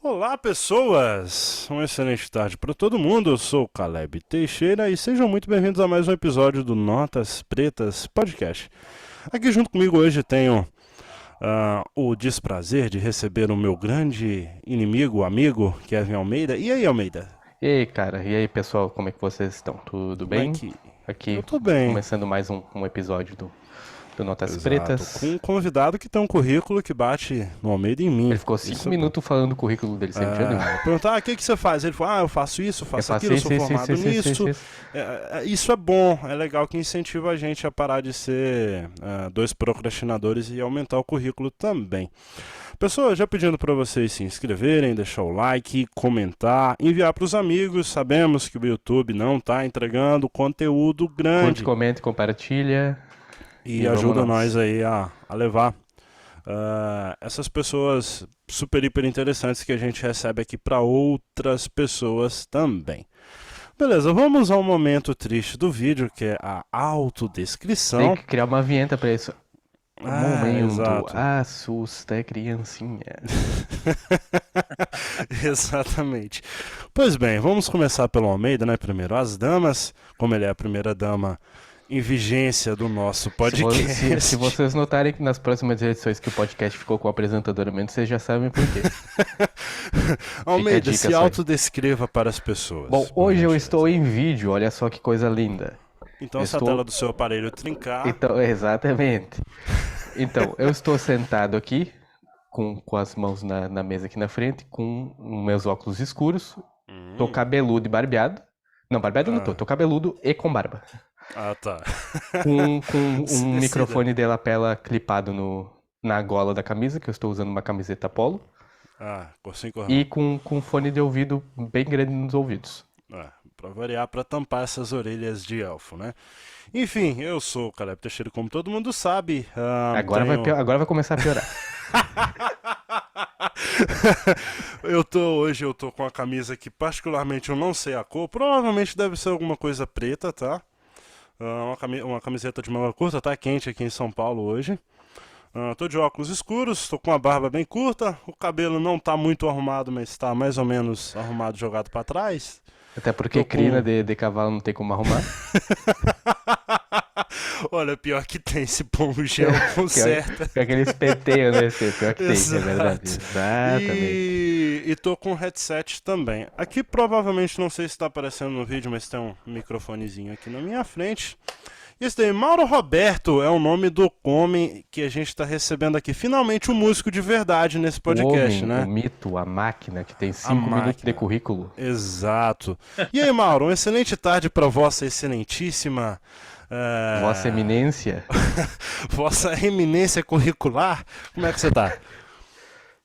Olá, pessoas! Uma excelente tarde para todo mundo. Eu sou o Caleb Teixeira e sejam muito bem-vindos a mais um episódio do Notas Pretas Podcast. Aqui junto comigo hoje tenho o desprazer de receber o meu grande inimigo, amigo, Kevin Almeida. E aí, Almeida? E aí, cara? E aí, pessoal? Como é que vocês estão? Tudo Como é bem? que... Eu Aqui, tô bem. começando mais um episódio do Notas Exato. Com Pretas. um convidado que tem um currículo que bate no Almeida em Ele mim. ficou cinco Isso é bom. minutos falando o currículo dele, você entendeu? Perguntar, o que você faz? Ele falou, eu faço isso, Eu faço faço aquilo, eu sou isso, isso, isso, formado isso, isso, isso, nisso. isso. Isso é bom, é legal que incentiva a gente a parar de ser dois procrastinadores e aumentar o currículo também. Pessoal, já pedindo para vocês se inscreverem, deixar o like, comentar, enviar para os amigos. Sabemos que o YouTube não está entregando conteúdo Curte, grande comenta, e compartilha. e E vamos ajuda nós nós. aí a levar essas pessoas super, hiper interessantes que a gente recebe aqui para outras pessoas também. Beleza, vamos ao momento triste do vídeo, que é a Tem autodescrição. que criar uma vinheta pra isso. Momento Exato. assusta criancinha. Exatamente. Pois bem, vamos começar pelo Almeida, né? Primeiro, as damas, como ele é a primeira dama em vigência do nosso Se podcast. vocês notarem que nas próximas edições que o podcast ficou com o apresentador a menos, vocês já sabem por quê. Fica a Almeida, dica se só aí. autodescreva para as Bom, pessoas, por hoje eu estou gentileza. em vídeo, olha só que coisa linda. Então, Eu se a tela estou. do seu aparelho trincar. Então, exatamente. Então, eu estou sentado aqui, com as mãos na mesa aqui na frente, com meus óculos escuros. Tô Hum, cabeludo e barbeado. Não, barbeado eu não tô, ah, tô cabeludo e com barba. tá. Com Se um decida. microfone de lapela clipado na gola da camisa, que eu estou usando uma camiseta polo. Cor sim, cor E não. com fone de ouvido bem grande nos ouvidos. Pra variar, pra tampar essas orelhas de elfo, né? Enfim, eu sou o Caleb Teixeira, como todo mundo sabe. Tenho. Agora vai começar a piorar. Hoje eu tô com a camisa que particularmente eu não sei a cor. Provavelmente deve ser alguma coisa preta, tá? Uma camiseta de manga curta, tá quente aqui em São Paulo hoje. Tô de óculos escuros, tô com a barba bem curta, o cabelo não tá muito arrumado, mas tá mais ou menos arrumado, jogado pra trás. Até porque Tô crina com. de cavalo não tem como arrumar. Olha, pior que tem, esse pão gel Pior, conserta. pior que eles penteiam, né? Pior que tem, é verdade. Exato. Exatamente. E tô com headset também. Aqui provavelmente, não sei se tá aparecendo no vídeo, mas tem um microfonezinho aqui na minha frente. E esse daí, Mauro Roberto, é o nome do homem que a gente tá recebendo aqui. Finalmente um músico de verdade nesse O podcast, homem, o né? mito, a máquina que tem A 5 minutos de máquina. currículo. Exato. E aí, Mauro, uma excelente tarde para vossa excelentíssima. Vossa eh, Eminência. Vossa eminência curricular. Como é que você tá?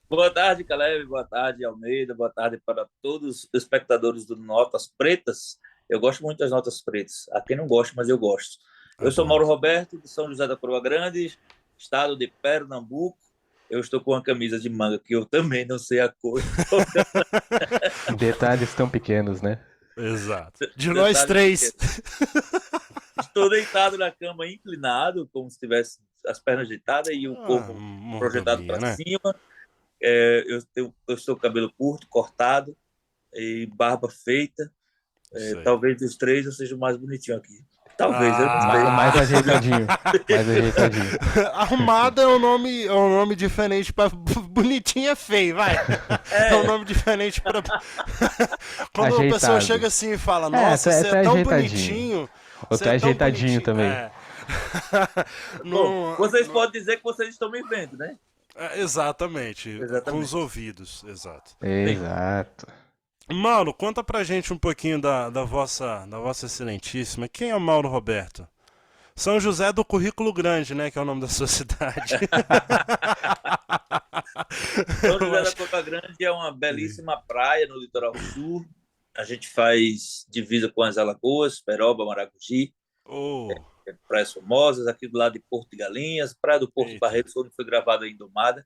Boa tarde, Caleb. Boa tarde, Almeida. Boa tarde para todos os espectadores do Notas Pretas. Eu gosto muito das Notas Pretas. A quem não gosta, mas eu gosto. É Eu sou bom. Mauro Roberto, de São José da Coroa Grande, estado de Pernambuco. Eu estou com uma camisa de manga que eu também não sei a cor. Detalhes tão pequenos, né? Exato. De nós Detalhes três. pequenos. Estou deitado na cama, inclinado, como se tivesse as pernas deitadas e o corpo projetado Mordomia, para né? cima. Eu estou com cabelo curto, cortado e barba feita. Sei. Talvez dos três eu seja o mais bonitinho aqui. Talvez, eu não sei. Mais Ah! ajeitadinho. Mais ajeitadinho. Arrumada é um nome diferente para bonitinho é feio, vai. É um É, nome diferente para quando a pessoa Ajeitado. chega assim e fala: É, "Nossa, você tu é é tão ajeitadinho. bonitinho, Ou você tu é é tão ajeitadinho bonitinho". também. bom, Não, vocês podem dizer que vocês estão me vendo, né? exatamente, com os Exatamente. ouvidos, exato. Bem, Exato. Mauro, conta pra gente um pouquinho da vossa excelentíssima. Quem é o Mauro Roberto? São José do Currículo Grande, né? Que é o nome da sua cidade. São Eu José da acho. Coca Grande é uma belíssima praia no litoral sul. A gente faz divisa com as Alagoas, Peroba, Maragogi, Oh, praias famosas, aqui do lado de Porto de Galinhas, Praia do Porto eita. Barretos, onde foi gravada a Indomada.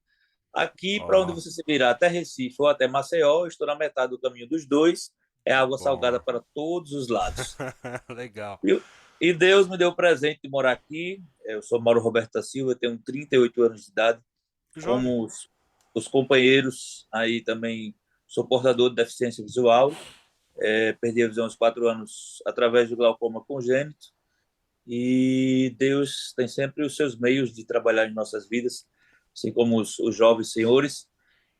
Aqui, para onde Ó, você se virar, até Recife ou até Maceió, eu estou na metade do caminho dos dois. É água salgada bom. para todos os lados. Legal. E, e Deus me deu o presente de morar aqui. Eu sou Mauro Roberto da Silva, tenho 38 anos de idade. Jovem. Como os companheiros aí também sou portador de deficiência visual, perdi a visão aos 4 anos através do glaucoma congênito, e Deus tem sempre os seus meios de trabalhar em nossas vidas, assim como os jovens senhores,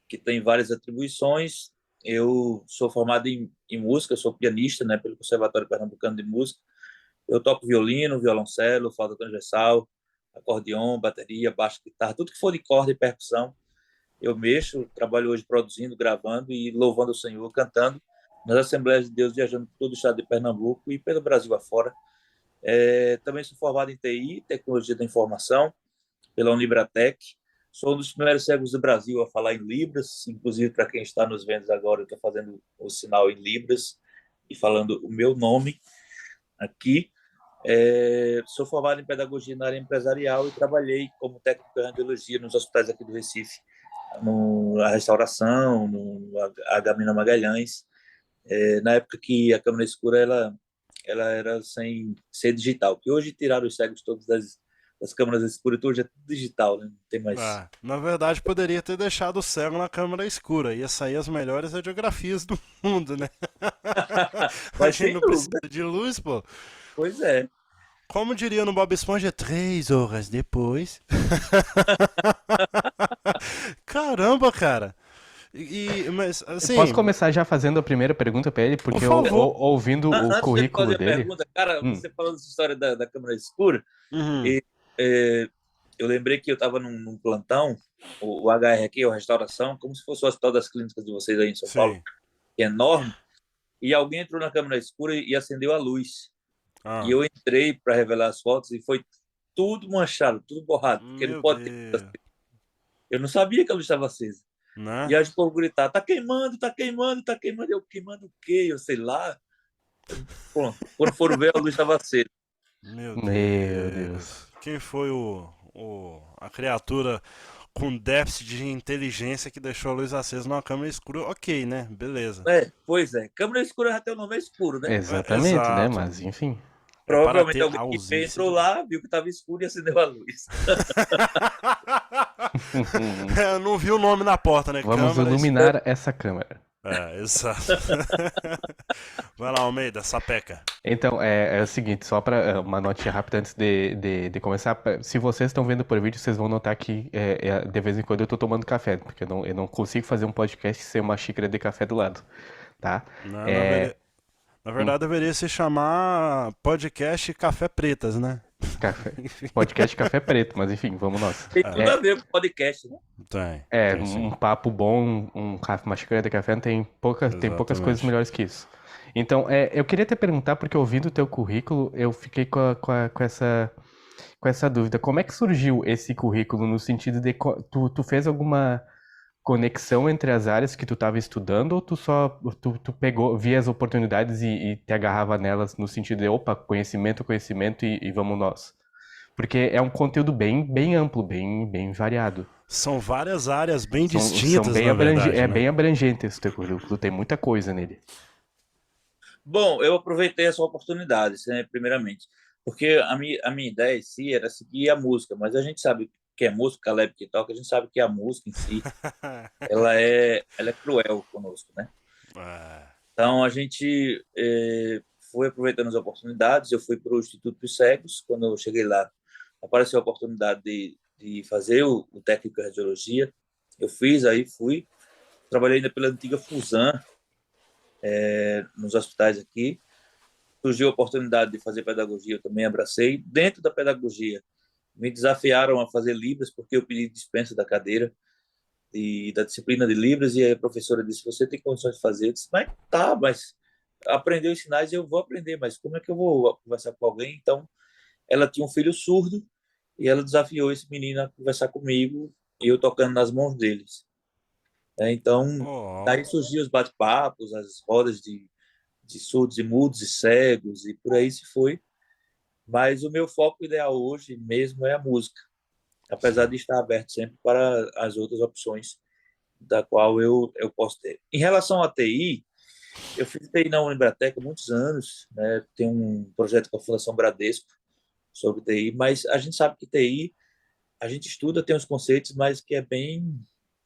que têm várias atribuições. Eu sou formado em música, sou pianista, né, pelo Conservatório Pernambucano de Música. Eu toco violino, violoncelo, flauta transversal, acordeon, bateria, baixo, guitarra, tudo que for de corda e percussão, eu mexo. Trabalho hoje produzindo, gravando e louvando o Senhor, cantando nas Assembleias de Deus, viajando por todo o estado de Pernambuco e pelo Brasil afora. Também sou formado em TI, Tecnologia da Informação, pela Unibratec. Sou um dos primeiros cegos do Brasil a falar em Libras, inclusive para quem está nos vendo agora, eu estou fazendo o sinal em Libras e falando o meu nome aqui. Sou formado em Pedagogia na área empresarial e trabalhei como técnico de radiologia nos hospitais aqui do Recife, na restauração, no H. Magalhães, na época que a câmera escura ela era sem ser digital, que hoje tiraram os cegos todos das câmeras escuras, hoje é tudo digital, né? Não tem mais. Na verdade, poderia ter deixado o cego na câmera escura. Ia sair as melhores radiografias do mundo, né? A Mas gente sem não dúvida. precisa de luz, pô. Pois é. Como diria no Bob Esponja, 3 horas depois. Caramba, cara. Mas, assim, Posso começar já fazendo a primeira pergunta pra ele? Porque Por favor. ouvindo o Antes de eu currículo fazer a dele. pergunta, cara, você falou dessa história da câmera escura, uhum, e eu lembrei que eu estava num plantão, o HR aqui, a restauração, como se fosse o Hospital das Clínicas de vocês aí em São Paulo, sim. que é enorme, e alguém entrou na câmera escura e acendeu a luz. E Ah, eu entrei para revelar as fotos e foi tudo manchado, tudo borrado, porque não meu pode ter. Deus. Eu não sabia que a luz estava acesa. Né? E aí o povo gritar, tá queimando, tá queimando, tá queimando. Eu, queimando o quê? Eu sei lá. Pronto. Quando foram ver, a luz estava acesa. Meu Meu Deus. Deus. Quem foi a criatura com déficit de inteligência que deixou a luz acesa numa câmera escura? Ok, né? Beleza. Pois é. Câmera escura já tem o nome escuro, né? Exatamente, né? Exato. Mas enfim. É para Provavelmente ter alguém que ausência entrou de luz. lá, viu que estava escuro e acendeu a luz. Eu não vi o nome na porta, né? Vamos Câmera iluminar essa câmera. exato. Vai lá, Almeida, sapeca. Então, é o seguinte, só para uma notinha rápida antes de começar. Se vocês estão vendo por vídeo, vocês vão notar que de vez em quando eu tô tomando café, porque eu não consigo fazer um podcast sem uma xícara de café do lado, tá? Na, na É, vere- na verdade, deveria se chamar podcast Café Pretas, né? podcast Café Preto, mas enfim, vamos nós. Tem tudo a ver com podcast, né? Tem Um sim. papo bom, uma xícara de café tem poucas coisas Exatamente. melhores que isso. Então, eu queria te perguntar, porque ouvindo o teu currículo, eu fiquei com essa dúvida. Como é que surgiu esse currículo no sentido de tu fez alguma conexão entre as áreas que tu estava estudando ou tu pegou, via as oportunidades e te agarrava nelas no sentido de, opa, conhecimento e vamos nós? Porque é um conteúdo bem amplo, bem variado. São várias áreas bem São distintas, na verdade, né? bem abrangente esse teu currículo, tem muita coisa nele. Bom, eu aproveitei essa oportunidade, né, primeiramente, porque a minha ideia em si era seguir a música, mas a gente sabe que é música, Caleb que toca, a gente sabe que a música em si, ela é cruel conosco, né? É, Então, a gente foi aproveitando as oportunidades. Eu fui para o Instituto dos Cegos. Quando eu cheguei lá, apareceu a oportunidade de fazer o técnico de radiologia. Eu fiz, aí fui. Trabalhei ainda pela antiga Fusan, nos hospitais aqui. Surgiu a oportunidade de fazer pedagogia, eu também abracei. Dentro da pedagogia, me desafiaram a fazer Libras, porque eu pedi dispensa da cadeira da disciplina de Libras, e aí a professora disse, você tem condições de fazer? Eu disse, mas aprender os sinais eu vou aprender, mas como é que eu vou conversar com alguém? Então, ela tinha um filho surdo, e ela desafiou esse menino a conversar comigo, e eu tocando nas mãos deles. Então, ó, daí surgiu os bate-papos, as rodas de surdos e mudos e cegos, e por aí se foi. Mas o meu foco ideal hoje mesmo é a música, apesar sim. de estar aberto sempre para as outras opções da qual eu posso ter. Em relação à TI, eu fiz TI na Unibratec há muitos anos, né? Tem um projeto com a Fundação Bradesco sobre TI, mas a gente sabe que TI, a gente estuda, tem os conceitos, mas que é bem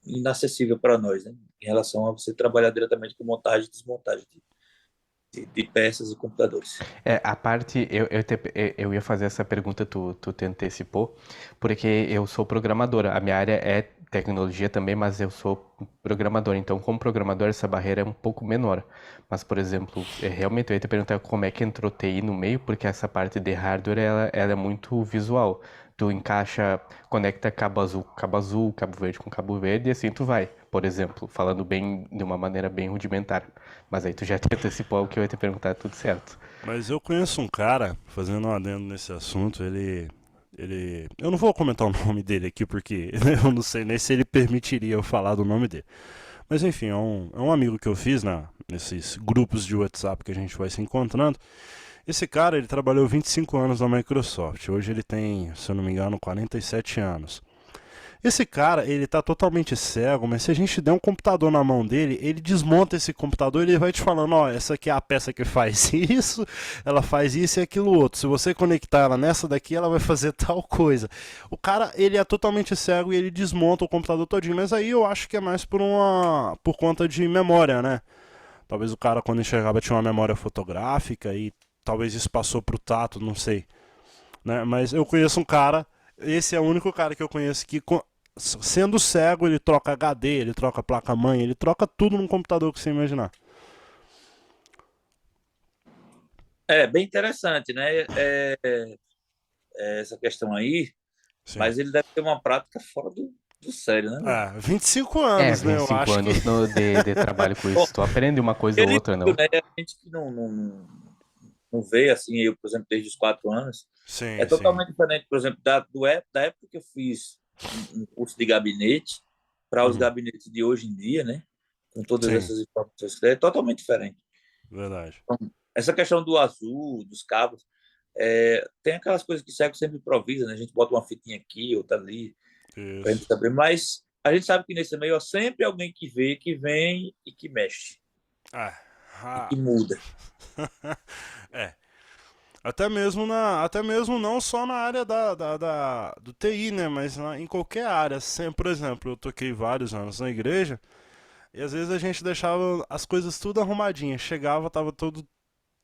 inacessível para nós, né? Em relação a você trabalhar diretamente com montagem e desmontagem de peças e computadores. A parte, eu ia fazer essa pergunta, tu te antecipou, porque eu sou programador, a minha área é tecnologia também, mas eu sou programador, então como programador essa barreira é um pouco menor. Mas, por exemplo, realmente eu ia te perguntar como é que entrou TI no meio, porque essa parte de hardware, ela é muito visual. Tu encaixa, conecta cabo azul, cabo verde com cabo verde e assim tu vai, por exemplo, falando bem, de uma maneira bem rudimentar. Mas aí tu já te antecipou o que eu ia te perguntar, tudo certo. Mas eu conheço um cara, fazendo um adendo nesse assunto, eu não vou comentar o nome dele aqui porque eu não sei nem se ele permitiria eu falar do nome dele. Mas enfim, é um amigo que eu fiz nesses grupos de WhatsApp que a gente vai se encontrando. Esse cara, ele trabalhou 25 anos na Microsoft. Hoje ele tem, se eu não me engano, 47 anos. Esse cara, ele tá totalmente cego, mas se a gente der um computador na mão dele, ele desmonta esse computador e ele vai te falando, ó, essa aqui é a peça que faz isso, ela faz isso e aquilo outro. Se você conectar ela nessa daqui, ela vai fazer tal coisa. O cara, ele é totalmente cego e ele desmonta o computador todinho, mas aí eu acho que é mais por conta de memória, né? Talvez o cara, quando enxergava, tinha uma memória fotográfica e talvez isso passou pro tato, não sei. Né? Mas eu conheço um cara, esse é o único cara que eu conheço que, sendo cego, ele troca HD, ele troca placa-mãe, ele troca tudo num computador que você imaginar. É bem interessante, né? Essa questão aí, Sim. mas ele deve ter uma prática fora do sério, né, velho? 25 anos, né? Vinte e Eu cinco acho que. anos de trabalho com Bom, isso. Tu aprende uma coisa ou ele, outra, não? né? A gente que não vê assim, eu, por exemplo, desde os 4 anos, é Sim, sim. totalmente diferente, por exemplo, da época que eu fiz um curso de gabinete para os Uhum. gabinetes de hoje em dia, né? Com todas Sim, essas informações, é totalmente diferente. verdade. Essa questão do azul, dos cabos, tem aquelas coisas que o cego sempre improvisa, né? A gente bota uma fitinha aqui, outra ali, para a gente Isso. saber, mas a gente sabe que nesse meio há sempre alguém que vê, que vem e que mexe, Ah, e ah. que muda. É. Até mesmo não só na área do TI, né? Mas em qualquer área. Sempre, por exemplo, eu toquei vários anos na igreja. E às vezes a gente deixava as coisas tudo arrumadinhas. Chegava, tava tudo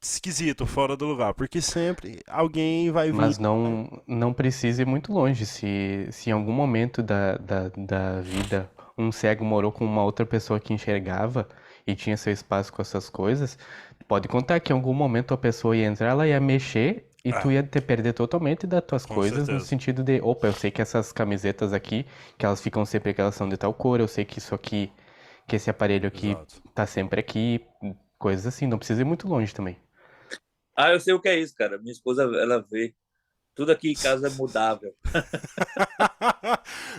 esquisito, fora do lugar. Porque sempre alguém vai vir. Mas não precisa ir muito longe. Se em algum momento da vida um cego morou com uma outra pessoa que enxergava e tinha seu espaço com essas coisas, pode contar que em algum momento a pessoa ia entrar, ela ia mexer e tu Ah, ia te perder totalmente das tuas com coisas no certeza. sentido de, opa, eu sei que essas camisetas aqui, que elas ficam sempre que elas são de tal cor, eu sei que isso aqui, que esse aparelho aqui Exato. tá sempre aqui, coisas assim, não precisa ir muito longe também. Ah, eu sei o que é isso, cara. Minha esposa, ela vê. Tudo aqui em casa é mudável.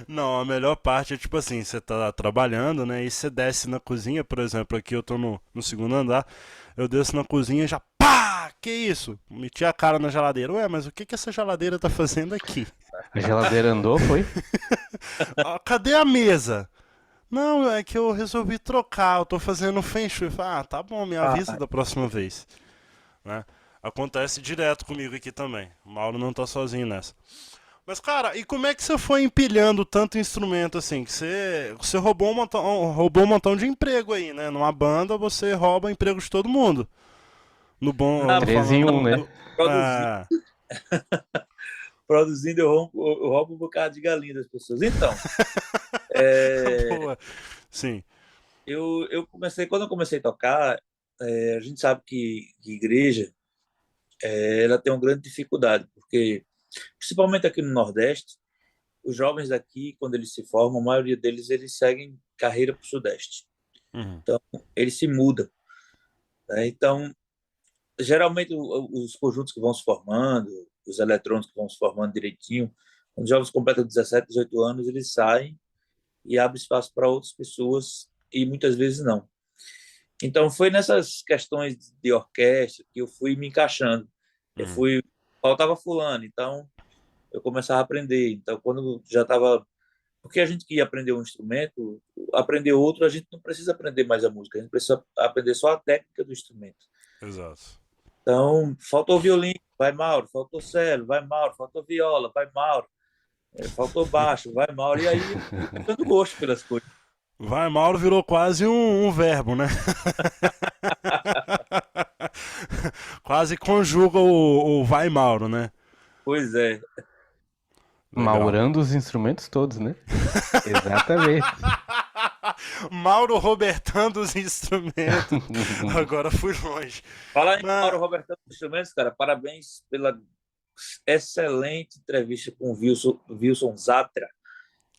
Não, a melhor parte é tipo assim, você tá trabalhando, né? E você desce na cozinha, por exemplo, aqui eu tô no segundo andar, eu desço na cozinha e já pá! Que isso? Meti a cara na geladeira. Ué, mas o que que essa geladeira tá fazendo aqui? A geladeira andou, foi? Ah, cadê a mesa? Não, é que eu resolvi trocar, eu tô fazendo feng shui. Ah, tá bom, me avisa Ah, da próxima vez, né? Acontece direto comigo aqui também. O Mauro não tá sozinho nessa. Mas, cara, e como é que você foi empilhando tanto instrumento assim? Que você roubou um montão de emprego aí, né? Numa banda você rouba emprego de todo mundo. No bom, na, Três em um, né? produzindo, ah, produzindo eu roubo um bocado de galinha das pessoas. Então, é, boa. Sim. quando eu comecei a tocar, a gente sabe que igreja, ela tem uma grande dificuldade, porque, principalmente aqui no Nordeste, os jovens daqui, quando eles se formam, a maioria deles, eles seguem carreira para o Sudeste. Uhum. Então, eles se mudam, né? Então, geralmente, os conjuntos que vão se formando, os eletrônicos que vão se formando direitinho, quando os jovens completam 17, 18 anos, eles saem e abrem espaço para outras pessoas e muitas vezes não. Então, foi nessas questões de orquestra que eu fui me encaixando. Uhum. Faltava fulano, então eu começava a aprender. Então, quando já estava. Porque a gente que ia aprender um instrumento, aprender outro, a gente não precisa aprender mais a música, a gente precisa aprender só a técnica do instrumento. Exato. Então, faltou violino, vai Mauro, faltou cello, vai Mauro, faltou viola, vai Mauro, faltou baixo, vai Mauro, e aí eu fui pegando gosto pelas coisas. Vai Mauro virou quase um verbo, né? Quase conjuga o vai Mauro, né? Pois é. Legal. Maurando os instrumentos todos, né? Exatamente. Mauro Robertando os instrumentos. Agora fui longe. Falar em Mas... Mauro Robertão Instrumentos, cara, parabéns pela excelente entrevista com o Wilson Zatra.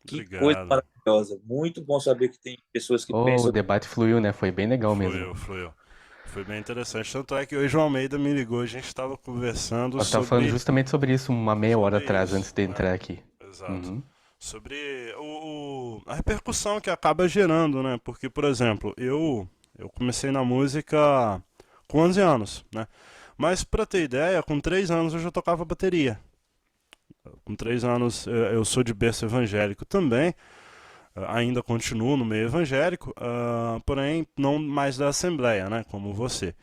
Que coisa Obrigado. maravilhosa. Muito bom saber que tem pessoas que Oh, o pensam. debate fluiu, né? Foi bem legal mesmo. Fluiu. Foi bem interessante. Tanto é que hoje o Almeida me ligou, a gente estava conversando Nós tava falando sobre justamente sobre isso uma meia hora sobre atrás, isso, antes de né? entrar aqui. Exato. Uhum. Sobre a repercussão que acaba gerando, né? Porque, por exemplo, eu comecei na música com 11 anos, né? Mas pra ter ideia, com 3 anos eu já tocava bateria. Com 3 anos eu sou de berço evangélico também, ainda continuo no meio evangélico, porém não mais da Assembleia, né? Como você.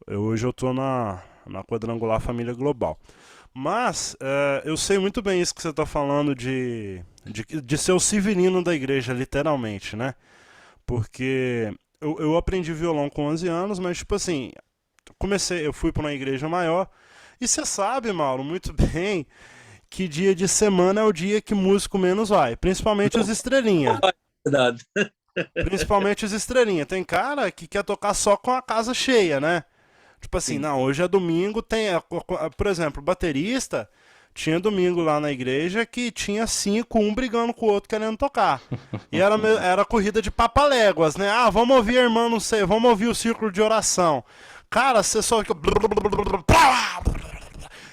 Hoje eu tô na Quadrangular Família Global. Mas eu sei muito bem isso que você está falando de ser o Severino da igreja, literalmente, né? Porque eu aprendi violão com 11 anos, mas tipo assim, eu fui para uma igreja maior, e você sabe, Mauro, muito bem que dia de semana é o dia que músico menos vai, principalmente os estrelinha. Verdade. Principalmente os estrelinha. Tem cara que quer tocar só com a casa cheia, né? Tipo assim, Sim. não, hoje é domingo, por exemplo, baterista, tinha domingo lá na igreja que tinha 5, um brigando com o outro querendo tocar. E era corrida de papaléguas, né? Ah, vamos ouvir a irmã, não sei, vamos ouvir o círculo de oração. Cara, você só fica...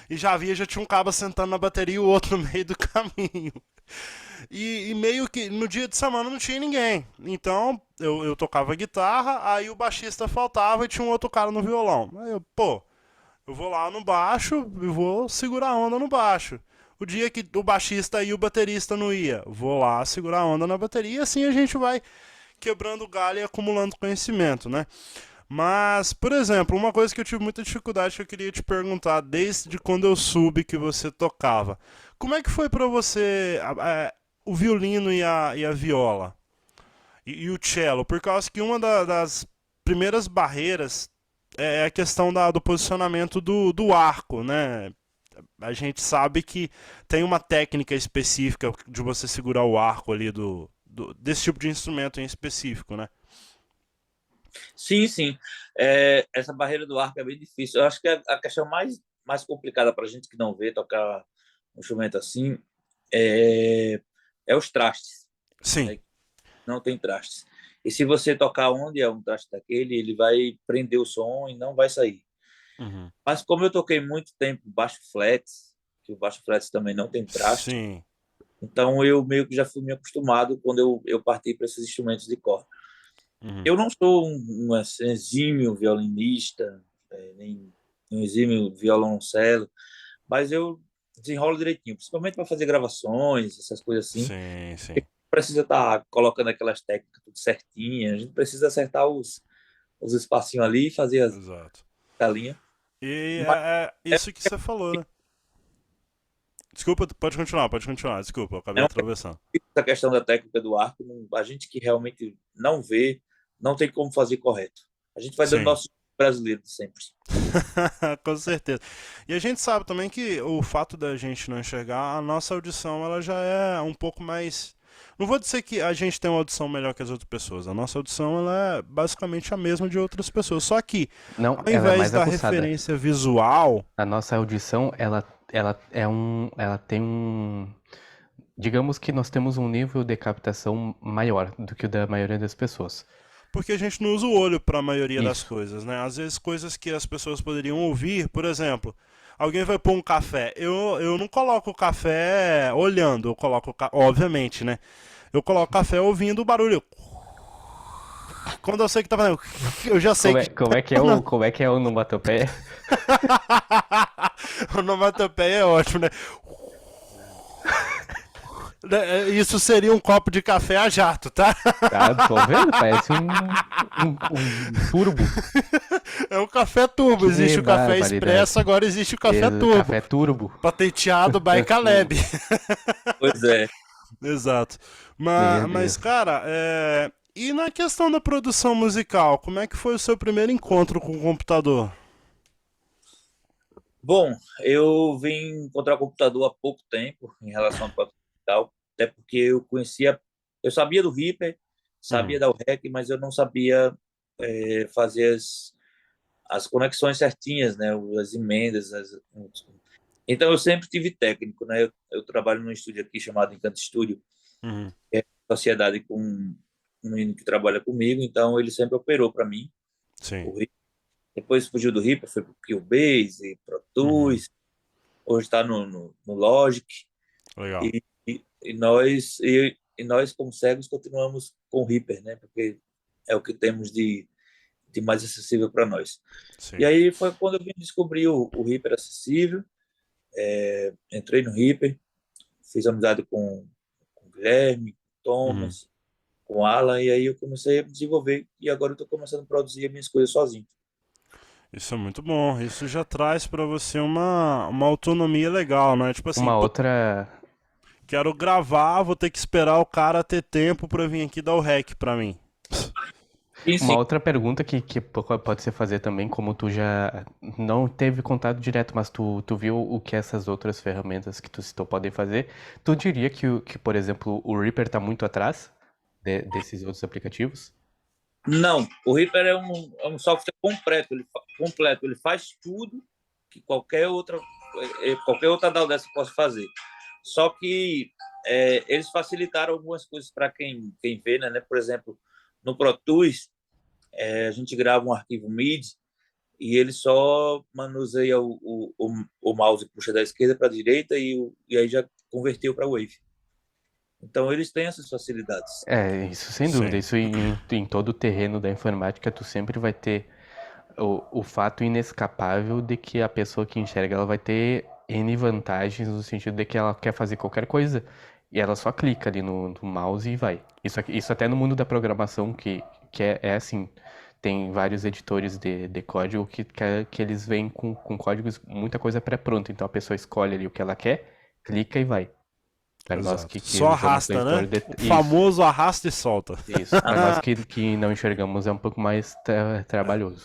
E já tinha um cabo sentando na bateria e o outro no meio do caminho. E meio que no dia de semana não tinha ninguém. Então eu tocava guitarra, aí o baixista faltava e tinha um outro cara no violão. Aí eu vou lá no baixo e vou segurar a onda no baixo. O dia que o baixista e o baterista não ia, vou lá segurar a onda na bateria e assim a gente vai quebrando galho e acumulando conhecimento, né? Mas, por exemplo, uma coisa que eu tive muita dificuldade que eu queria te perguntar desde quando eu soube que você tocava. Como é que foi pra você o violino e a viola? E o cello? Por causa que uma das primeiras barreiras é a questão do posicionamento do arco, né? A gente sabe que tem uma técnica específica de você segurar o arco ali desse tipo de instrumento em específico, né? Sim, sim. Essa barreira do arco é bem difícil. Eu acho que a questão mais complicada para a gente que não vê tocar um instrumento assim é os trastes, Sim. né? Não tem trastes. E se você tocar onde é um traste daquele, ele vai prender o som e não vai sair. Uhum. Mas como eu toquei muito tempo baixo flats, que o baixo flats também não tem traste, Sim. então eu meio que já fui me acostumado quando eu parti para esses instrumentos de corda. Uhum. Eu não sou um exímio violinista, nem um exímio violoncelo, mas eu desenrolo direitinho, principalmente para fazer gravações, essas coisas assim. Sim, sim. Precisa estar colocando aquelas técnicas tudo certinhas, a gente precisa acertar os espacinhos ali e fazer Exato. a linha. E Mas é isso que você falou, né? Desculpa, pode continuar. Desculpa, eu acabei é uma atravessando. essa questão da técnica do arco, a gente que realmente não vê, não tem como fazer correto. A gente vai dando Sim. nosso brasileiro de sempre. Com certeza. E a gente sabe também que o fato da gente não enxergar, a nossa audição ela já é um pouco mais. Não vou dizer que a gente tem uma audição melhor que as outras pessoas. A nossa audição ela é basicamente a mesma de outras pessoas. Só que, Não, ao ela é invés mais da aguçada. referência visual. A nossa audição, ela tem digamos que nós temos um nível de captação maior do que o da maioria das pessoas. Porque a gente não usa o olho para a maioria das Isso. coisas, né? Às vezes coisas que as pessoas poderiam ouvir, por exemplo, alguém vai pôr um café. Eu não coloco o café olhando, eu coloco, obviamente, né? Eu coloco café ouvindo o barulho. Quando eu sei que tá fazendo, eu já sei que. Como é que é o onomatopeia? Onomatopeia é ótimo, né? Isso seria um copo de café a jato, tá? Tá, tô vendo? Parece um turbo. É um café turbo. Existe Que o café barbaridade. expresso, agora existe o café turbo. Café turbo. Patenteado by Caleb. Pois é. Exato. Meu Mas, Deus. cara, e na questão da produção musical, como é que foi o seu primeiro encontro com o computador? Bom, eu vim encontrar o computador há pouco tempo em relação ao produto digital, até porque eu sabia do Reaper, sabia Uhum, da UREC, mas eu não sabia fazer as conexões certinhas, né? As emendas. Então eu sempre tive técnico, né? Eu trabalho num estúdio aqui chamado Encanto Studio, uhum, que é sociedade com um menino que trabalha comigo, então ele sempre operou para mim. sim. O Reaper. Depois fugiu do Reaper, foi para o Cubase, Pro Uhum, Tools, hoje está no Logic. legal. E nós, como cegos, continuamos com o Reaper, né? Porque é o que temos de mais acessível para nós. E Sim. aí foi quando eu vim descobrir o Reaper acessível. Entrei no Reaper, fiz amizade com o Guilherme, com o Uhum. Thomas, com o Alan, e aí eu comecei a desenvolver. E agora eu estou começando a produzir as minhas coisas sozinho. Isso é muito bom. Isso já traz pra você uma autonomia legal, né? Tipo assim, Uma pô, outra, quero gravar, vou ter que esperar o cara ter tempo pra vir aqui dar o rec pra mim. E uma sim, outra pergunta que pode ser fazer também, como tu já não teve contato direto, mas tu viu o que essas outras ferramentas que tu citou podem fazer, tu diria que, por exemplo, o Reaper tá muito atrás desses outros aplicativos? não, o Reaper é um software completo, ele faz tudo que qualquer outra DAO dessa possa fazer. Só que eles facilitaram algumas coisas para quem vê, né? Por exemplo, no Pro Tools, a gente grava um arquivo MIDI e ele só manuseia o mouse e puxa da esquerda para a direita e aí já converteu para Wave. Então, eles têm essas facilidades. É, isso sem dúvida. Sim, Isso em todo o terreno da informática, tu sempre vai ter o fato inescapável de que a pessoa que enxerga, ela vai ter N vantagens no sentido de que ela quer fazer qualquer coisa e ela só clica ali no mouse e vai. Isso até no mundo da programação, que é assim, tem vários editores de código que eles vêm com códigos, muita coisa pré-pronta. Então a pessoa escolhe ali o que ela quer, clica e vai. Para nós exato. que Só usamos arrasta, né? leitor de... O Isso, famoso arrasta e solta. isso. Para nós que não enxergamos é um pouco mais trabalhoso.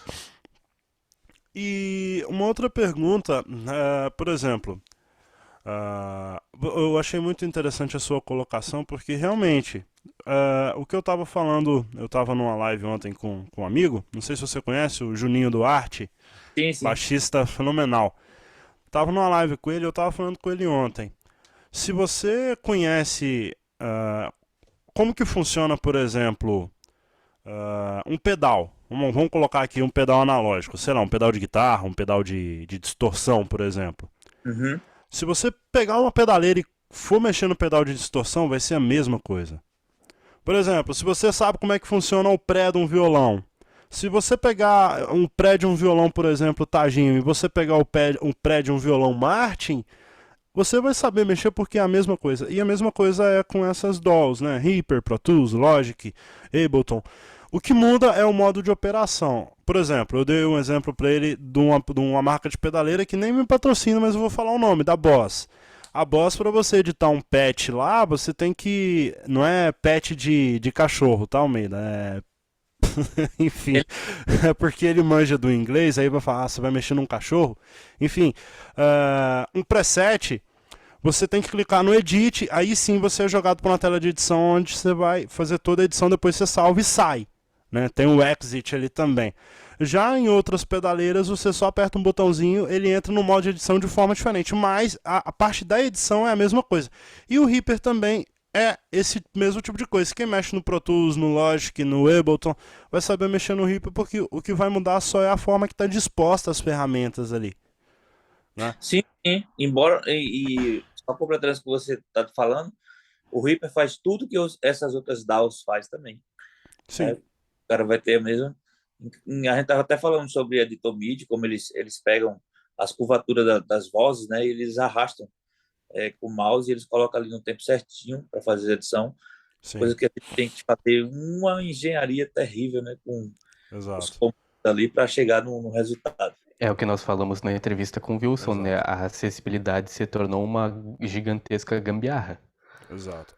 E uma outra pergunta, por exemplo, eu achei muito interessante a sua colocação, porque realmente, o que eu estava falando, eu estava numa live ontem com um amigo, não sei se você conhece, o Juninho Duarte, Sim, sim. baixista fenomenal. Tava numa live com ele, eu estava falando com ele ontem. Se você conhece como que funciona, por exemplo, um pedal, vamos colocar aqui um pedal analógico, sei lá, um pedal de guitarra, um pedal de distorção, por exemplo. Uhum. Se você pegar uma pedaleira e for mexer no pedal de distorção, vai ser a mesma coisa. Por exemplo, se você sabe como é que funciona o pré de um violão, se você pegar um pré de um violão, por exemplo, Taginho, e você pegar um pré de um violão Martin, você vai saber mexer porque é a mesma coisa. E a mesma coisa é com essas DAWs, né? Reaper, Pro Tools, Logic, Ableton. O que muda é o modo de operação. Por exemplo, eu dei um exemplo para ele de uma marca de pedaleira que nem me patrocina, mas eu vou falar o nome, da Boss. A Boss, para você editar um patch lá, você tem que. Não é patch de cachorro, tá, Almeida? Enfim, Ele- é porque ele manja do inglês, aí vai falar, você vai mexer num cachorro. Enfim, um preset, você tem que clicar no Edit, aí sim você é jogado para uma tela de edição onde você vai fazer toda a edição, depois você salva e sai. Né? Tem o Exit ali também. Já em outras pedaleiras, você só aperta um botãozinho, ele entra no modo de edição de forma diferente, mas a parte da edição é a mesma coisa. E o Reaper também é esse mesmo tipo de coisa. Quem mexe no Pro Tools, no Logic, no Ableton, vai saber mexer no Reaper, porque o que vai mudar só é a forma que está disposta as ferramentas ali. Né? Sim, sim. Embora, e só completando isso que você está falando, o Reaper faz tudo que essas outras DAOs faz também. Né? Sim. O cara vai ter mesmo. A gente estava até falando sobre editor MIDI, como eles pegam as curvaturas das vozes, né? E eles arrastam com o mouse e eles colocam ali no tempo certinho para fazer a edição. Sim, Coisa que a gente tem que fazer uma engenharia terrível, né? Com os exato. comandos ali para chegar no resultado. É o que nós falamos na entrevista com o Wilson, né? Exato. A acessibilidade se tornou uma gigantesca gambiarra. Exato.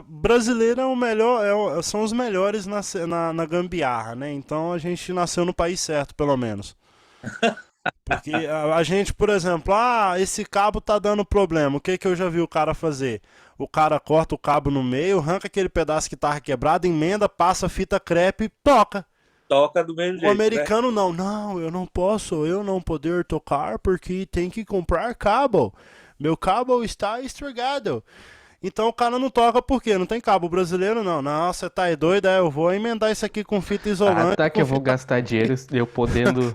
Brasileiro é o melhor, são os melhores na gambiarra, né? Então a gente nasceu no país certo, pelo menos. Porque a gente, por exemplo, esse cabo tá dando problema. O que que eu já vi o cara fazer? O cara corta o cabo no meio, arranca aquele pedaço que tava quebrado, emenda, passa fita crepe e toca. Toca do mesmo O jeito, né? americano não, eu não posso, eu não poder tocar porque tem que comprar cabo. Meu cabo está estragado. Então o cara não toca por quê? Não tem cabo brasileiro não. Não, você tá aí doido, eu vou emendar isso aqui com fita Ah, isolante, tá, que com eu vou fita... gastar dinheiro eu podendo.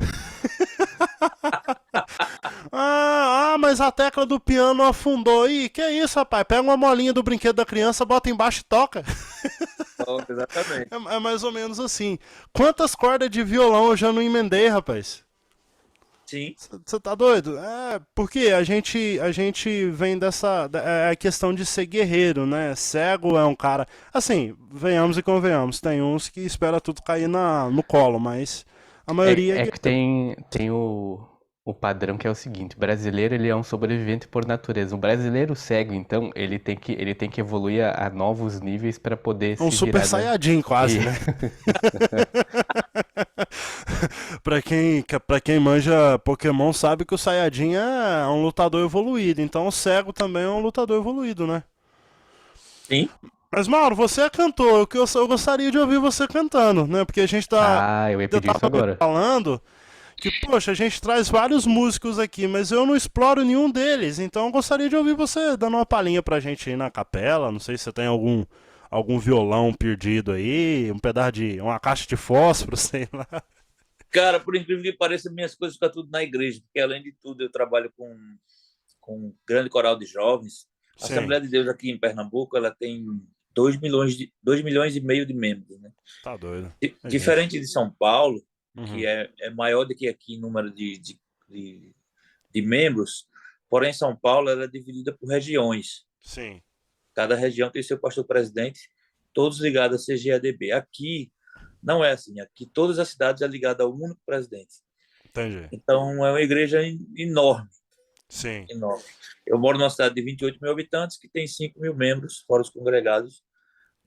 Mas a tecla do piano afundou. Ih, que isso, rapaz? Pega uma molinha do brinquedo da criança, bota embaixo e toca. Toca, exatamente. É mais ou menos assim. Quantas cordas de violão eu já não emendei, rapaz? Sim. Você tá doido? Porque a gente vem dessa. É a questão de ser guerreiro, né? Cego é um cara. Assim, venhamos e convenhamos. Tem uns que espera tudo cair no colo, mas a maioria é É que guerreiro. tem o padrão que é o seguinte: o brasileiro ele é um sobrevivente por natureza. O brasileiro cego, então, ele tem que evoluir a novos níveis para poder É um se super virar saiyajin, quase, E- né? Pra quem manja Pokémon sabe que o Saiyajin é um lutador evoluído. Então o cego também é um lutador evoluído, né? Sim. Mas, Mauro, você é cantor, eu gostaria de ouvir você cantando, né? Porque a gente Ah, eu ia eu pedir isso tava me agora. falando que, poxa, a gente traz vários músicos aqui, mas eu não exploro nenhum deles, então eu gostaria de ouvir você dando uma palhinha pra gente aí na capela, não sei se você tem algum violão perdido aí, um pedaço de, uma caixa de fósforo, sei lá. Cara, por incrível que pareça, minhas coisas ficam tudo na igreja, porque além de tudo eu trabalho com um grande coral de jovens. A Sim, Assembleia de Deus aqui em Pernambuco, ela tem 2 milhões e meio de membros, né? tá doido. É gente. Diferente de São Paulo, que Uhum. é maior do que aqui em número de, de membros, porém São Paulo ela é dividida por regiões. Sim, Cada região tem seu pastor presidente, todos ligados a CGADB. Aqui não é assim. Aqui todas as cidades é ligada ao único presidente. entendi. Então é uma igreja enorme, Sim, enorme. Eu moro numa cidade de 28 mil habitantes que tem 5 mil membros, fora os congregados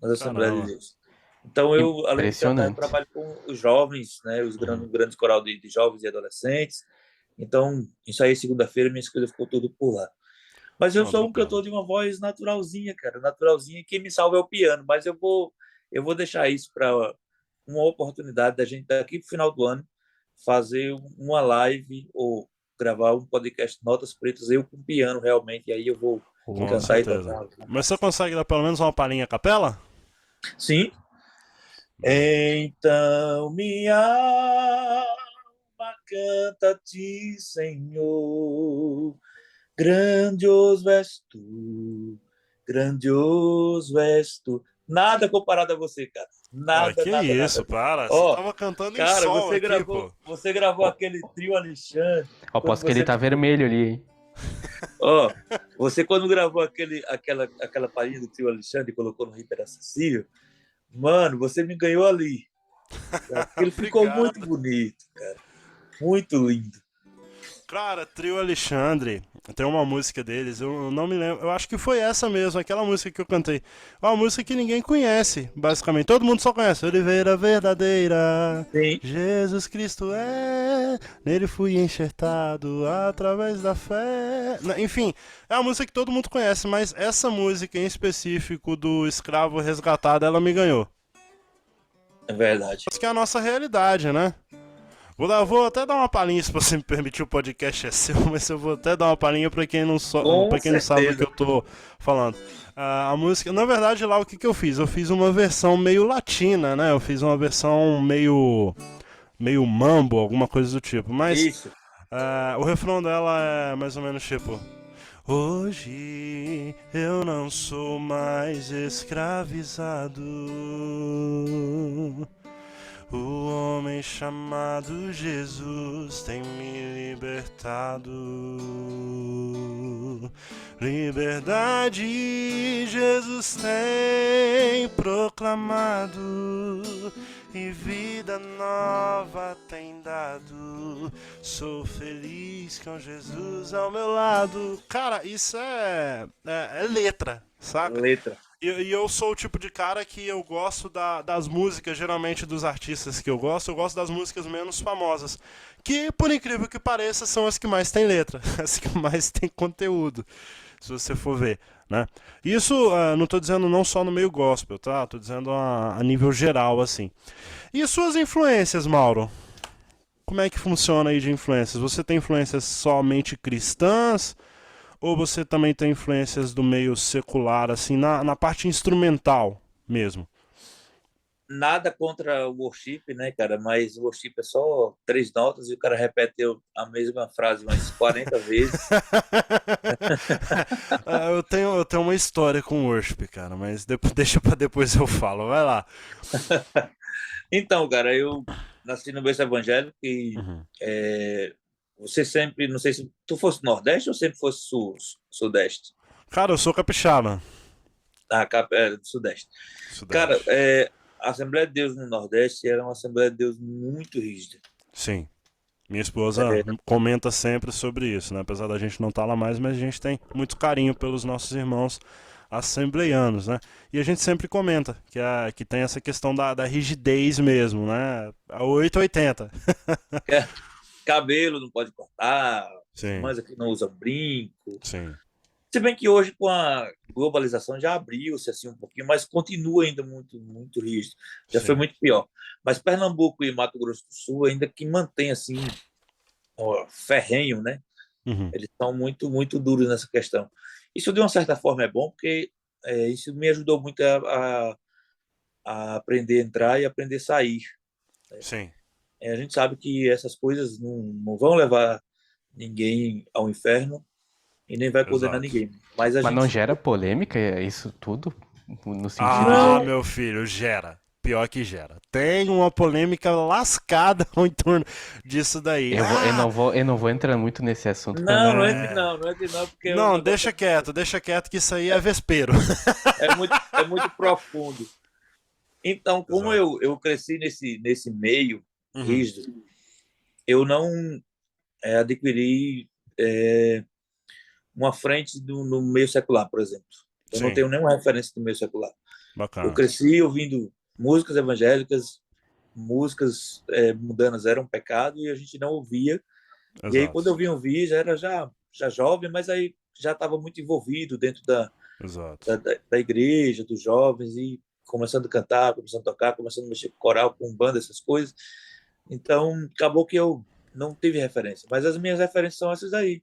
nas Assembleias de caramba. Deus. Então eu, além de cantar, eu Impressionante. trabalho com os jovens, né, os Uhum. grandes coral de jovens e adolescentes. Então, isso aí, segunda-feira, minhas coisas ficou tudo por lá. Mas eu Não, sou um tranquilo. cantor de uma voz naturalzinha, cara, naturalzinha, e quem me salva é o piano, mas eu vou deixar isso para uma oportunidade da gente daqui pro final do ano fazer uma live ou gravar um podcast Notas Pretas, eu com piano realmente, e aí eu vou Com Opa. cantar e certeza. tocar. Mas você consegue dar pelo menos uma palhinha a capela? Sim. Maravilha. Então minha alma canta a ti, Senhor. Grandioso és tu, grandioso és tu. Nada comparado a você, cara. Ah, Nada, que nada, isso, nada. para. Você Ó, tava cantando em cara, sol aqui, pô. você gravou Ó, aquele trio Alexandre quando aposto que ele você tá vermelho ali, hein? Ó, você quando gravou aquela palhinha do trio Alexandre e colocou no Reaper Acessível, mano, você me ganhou ali. Aquilo ficou muito Obrigado. bonito, cara. Muito lindo. Cara, Trio Alexandre, tem uma música deles, eu não me lembro, eu acho que foi essa mesmo, aquela música que eu cantei. É uma música que ninguém conhece, basicamente, todo mundo só conhece. Oliveira Verdadeira, Sim, Jesus Cristo nele fui enxertado através da fé. Enfim, é uma música que todo mundo conhece, mas essa música em específico do Escravo Resgatado, ela me ganhou. é verdade. Isso que é a nossa realidade, né? Vou até dar uma palhinha, se você me permitir, o podcast é seu, mas eu vou até dar uma palhinha pra quem Com pra quem não sabe do que certeza. eu tô falando. A música, na verdade, lá o que eu fiz? Eu fiz uma versão meio latina, né? Eu fiz uma versão meio mambo, alguma coisa do tipo. Mas Isso. o refrão dela é mais ou menos tipo: Hoje eu não sou mais escravizado. O homem chamado Jesus tem me libertado. Liberdade Jesus tem proclamado e vida nova tem dado. Sou feliz com Jesus ao meu lado. Cara, isso é letra, saca? Letra. E eu sou o tipo de cara que eu gosto das músicas, geralmente dos artistas que eu gosto das músicas menos famosas. Que, por incrível que pareça, são as que mais têm letra, as que mais têm conteúdo, se você for ver, né? Isso, não tô dizendo não só no meio gospel, tá? Tô dizendo a nível geral, assim. E suas influências, Mauro? Como é que funciona aí de influências? Você tem influências somente cristãs? Ou você também tem influências do meio secular, assim, na parte instrumental mesmo? Nada contra o worship, né, cara? Mas o worship é só 3 notas e o cara repete a mesma frase umas 40 vezes. Eu tenho uma história com worship, cara, mas deixa pra depois eu falo. Vai lá. Então, cara, eu nasci no berço evangélico e Uhum. você sempre, não sei se tu fosse Nordeste ou sempre fosse Sudeste? Cara, eu sou capixaba. Do Sudeste. Cara, Sudeste. a Assembleia de Deus no Nordeste era uma Assembleia de Deus muito rígida. Sim. Minha esposa comenta sempre sobre isso, né? Apesar da gente não estar lá mais, mas a gente tem muito carinho pelos nossos irmãos assembleianos, né? E a gente sempre comenta que tem essa questão da rigidez mesmo, né? A 880. Cabelo não pode cortar, as Sim, irmãs aqui não usam brinco. sim, Se bem que hoje, com a globalização, já abriu-se assim um pouquinho, mas continua ainda muito, muito rígido. Já foi sim. muito pior. Mas Pernambuco e Mato Grosso do Sul ainda que mantém assim, ó, ferrenho, né? Uhum. Eles são muito, muito duros nessa questão. Isso, de uma certa forma, é bom, porque isso me ajudou muito a aprender a entrar e aprender a sair. Sim, A gente sabe que essas coisas não vão levar ninguém ao inferno e nem vai condenar exato. ninguém. Mas a Mas não gente gera polêmica isso tudo? No sentido Ah, de. não, meu filho, gera. Pior que gera. Tem uma polêmica lascada em torno disso daí. Eu não vou entrar muito nesse assunto pra não entre não. não, não entre não, porque o Não, negócio deixa quieto que isso aí é vespeiro. é muito profundo. Então, como Exato. eu cresci nesse meio Uhum. rígido, eu não adquiri uma frente no meio secular, por exemplo. Eu não Sim, tenho nenhuma referência do meio secular. Eu bacana. cresci ouvindo músicas evangélicas, músicas mundanas eram pecado e a gente não ouvia. E aí, quando Exato, eu vim ouvir, já era já jovem, mas aí já estava muito envolvido dentro exato. da igreja, dos jovens, e começando a cantar, começando a tocar, começando a mexer com coral, com banda, essas coisas. Então, acabou que eu não tive referência. Mas as minhas referências são essas aí.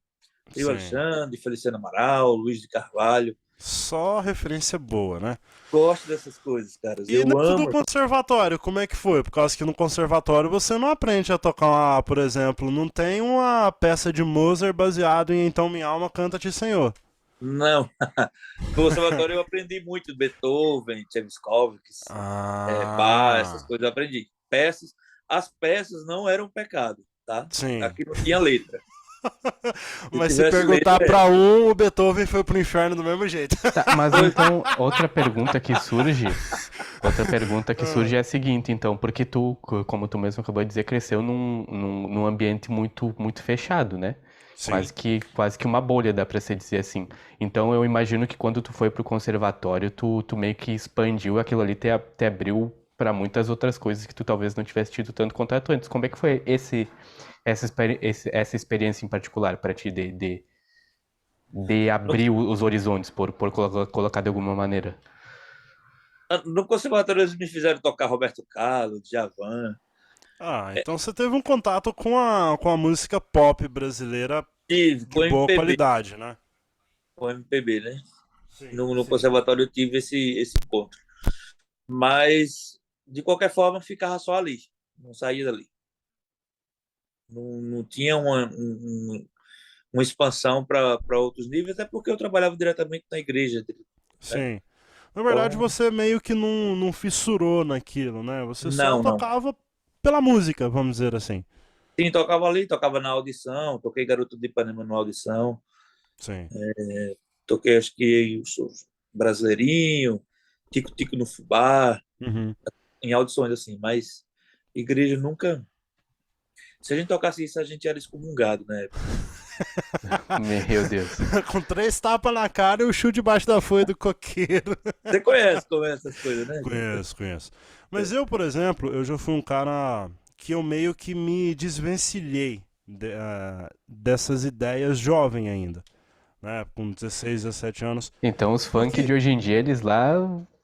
Trio Sim. Alexandre, Feliciano Amaral, Luiz de Carvalho. Só referência boa, né? Gosto dessas coisas, caras. E Eu dentro do amo. conservatório, como é que foi? Por causa que no conservatório você não aprende a tocar, por exemplo, não tem uma peça de Mozart baseado em Então Minha Alma Canta-te Senhor. Não. No conservatório eu aprendi muito Beethoven, Tchaikovsky, Bach, essas Ah, coisas eu aprendi. Peças, as peças não eram pecado, tá? sim. Aqui não tinha letra. Se Mas se tivesse perguntar letra, pra o Beethoven foi pro inferno do mesmo jeito. Tá, mas Pois, então, outra pergunta que surge é a seguinte, então, porque tu, como tu mesmo acabou de dizer, cresceu num ambiente muito, muito fechado, né? Sim, Quase que uma bolha, dá pra se dizer assim. Então eu imagino que quando tu foi pro conservatório, tu meio que expandiu aquilo ali, te abriu pra muitas outras coisas que tu talvez não tivesse tido tanto contato antes. Como é que foi essa experiência em particular pra ti de abrir os horizontes, por colocar de alguma maneira? no conservatório eles me fizeram tocar Roberto Carlos, Djavan, ah, então você teve um contato com a música pop brasileira tive de boa qualidade, né? com MPB, né? Sim, No sim. conservatório eu tive esse encontro. Mas, de qualquer forma, ficava só ali. Não saía dali. Não tinha uma expansão para outros níveis, até porque eu trabalhava diretamente na igreja, né? Sim. Na verdade, Então, você meio que não fissurou naquilo, né? Você só não. tocava pela música, vamos dizer assim. Sim, tocava ali, tocava na audição, toquei Garoto de Ipanema na audição, Sim. toquei acho que o Brasileirinho, Tico Tico no Fubá, Uhum. em audições assim, mas igreja nunca. Se a gente tocasse isso, a gente era excomungado, né? Meu Deus. Com 3 tapas na cara e o chute debaixo da folha do coqueiro. Você conhece como é essas coisas, né? Conheço, conheço. Mas eu, por exemplo, eu já fui um cara que eu meio que me desvencilhei dessas ideias jovem ainda, né? Com 16, 17 anos. Então os funk Porque, de hoje em dia, eles lá,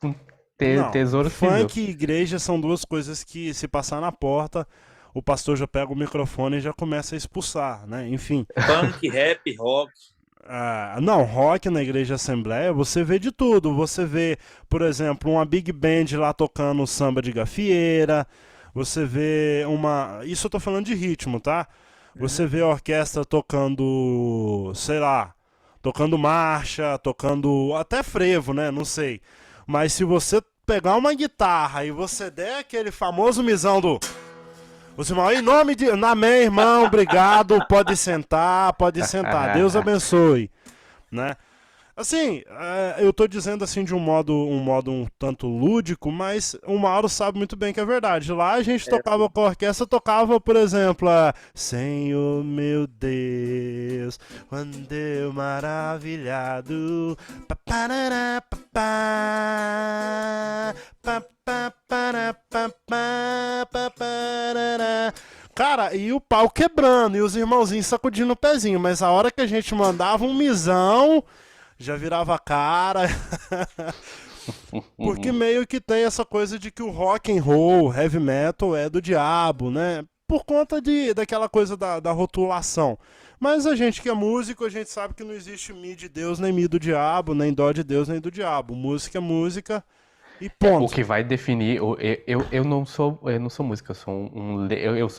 não, tesouro pisou. funk e igreja são duas coisas que, se passar na porta, o pastor já pega o microfone e já começa a expulsar, né? Enfim. Punk, rap, rock. Não, rock na igreja assembleia, você vê de tudo. Você vê, por exemplo, uma big band lá tocando samba de gafieira. Você vê uma. Isso eu tô falando de ritmo, tá? Você vê a orquestra tocando, sei lá, tocando marcha, tocando até frevo, né? Não sei. Mas se você pegar uma guitarra e você der aquele famoso misão do. Os irmãos, em nome de. Amém, irmão, obrigado. Pode sentar, pode sentar. Deus abençoe. Né? Assim, eu tô dizendo assim de um modo um tanto lúdico, mas o Mauro sabe muito bem que é verdade. Lá a gente tocava com a orquestra, tocava, por exemplo, Senhor meu Deus, quando eu maravilhado. Paparará, papá, papará, papá, paparará. Cara, e o pau quebrando, e os irmãozinhos sacudindo o pezinho, mas a hora que a gente mandava um misão, já virava a cara. Porque meio que tem essa coisa de que o rock and roll, heavy metal é do diabo, né? Por conta daquela coisa da rotulação. Mas a gente que é músico, a gente sabe que não existe mi de Deus, nem mi do diabo, nem dó de Deus, nem do diabo. Música é música e O ponto. que vai definir, eu não sou músico, eu sou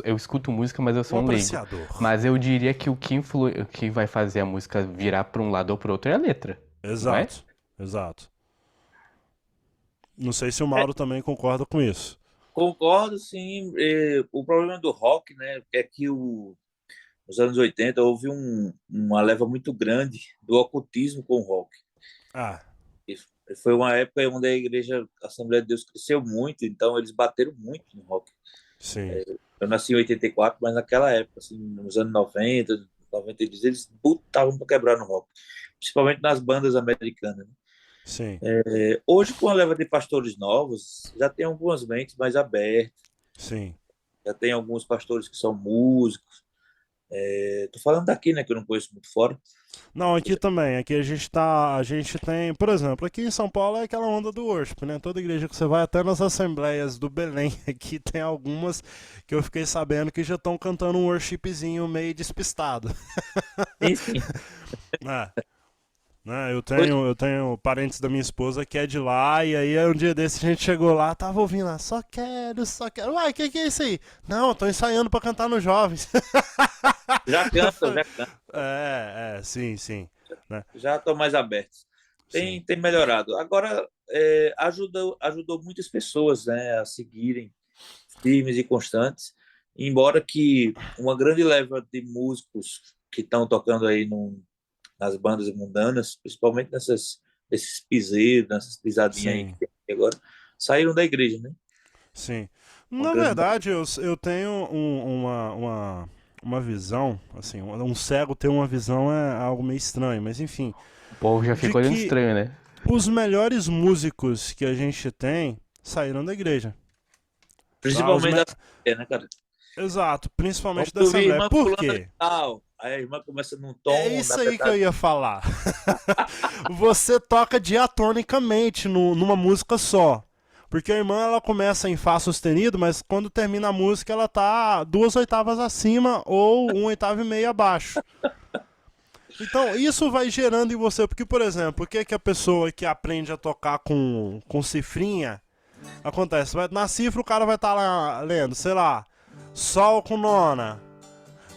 eu escuto música, mas eu sou um leigo. Apreciador. Mas eu diria que o que vai fazer a música virar para um lado ou para outro é a letra, não é? Exato, exato. Não sei se o Mauro também concorda com isso. Concordo, sim. O problema do rock, né, é que nos anos 80 houve uma leva muito grande do ocultismo com o rock. Ah, Isso. Foi uma época onde a igreja a Assembleia de Deus cresceu muito, então eles bateram muito no rock. sim, Eu nasci em 84, mas naquela época, assim, nos anos 90, 92, eles botavam para quebrar no rock, principalmente nas bandas americanas, né? sim, Hoje, com a leva de pastores novos, já tem algumas mentes mais abertas, sim. já tem alguns pastores que são músicos. Tô falando daqui, né, que eu não conheço muito fora. Não, aqui também. Aqui a gente tem, por exemplo, aqui em São Paulo é aquela onda do worship, né? Toda igreja que você vai, até nas assembleias do Belém, aqui tem algumas que eu fiquei sabendo que já estão cantando um worshipzinho meio despistado. Enfim, É, né? Eu hoje, tenho parentes da minha esposa que é de lá, e aí um dia desse a gente chegou lá, tava ouvindo lá, só quero, só quero. Uai, que é isso aí? Não, eu tô ensaiando pra cantar nos jovens. já Eu canta, falei, já canta, sim, sim, né? já estão mais abertos. Sim, Tem melhorado. Agora, ajudou muitas pessoas, né, a seguirem firmes e constantes, embora que uma grande leva de músicos que estão tocando aí nas bandas mundanas, principalmente nesses piseiros, nessas pisadinhas aí que sim, tem agora, saíram da igreja, né? sim. Uma Na grande verdade, eu tenho uma visão, assim, um cego ter uma visão é algo meio estranho, mas enfim, O povo já de fica olhando que estranho, né? os melhores músicos que a gente tem saíram da igreja. Tá? principalmente da né, cara? Exato, Vamos principalmente da ouvir Assembleia. irmã Por fulana de quê? tal. Aí a irmã começa num É tom da isso aí que eu metade. ia falar. Você toca diatonicamente numa música só. Porque a irmã ela começa em Fá sustenido, mas quando termina a música ela tá 2 oitavas acima ou 1 oitava e meia abaixo. Então isso vai gerando em você, porque por exemplo, o que é que a pessoa que aprende a tocar com cifrinha acontece? Na cifra o cara vai estar lá lendo, sei lá, Sol com nona,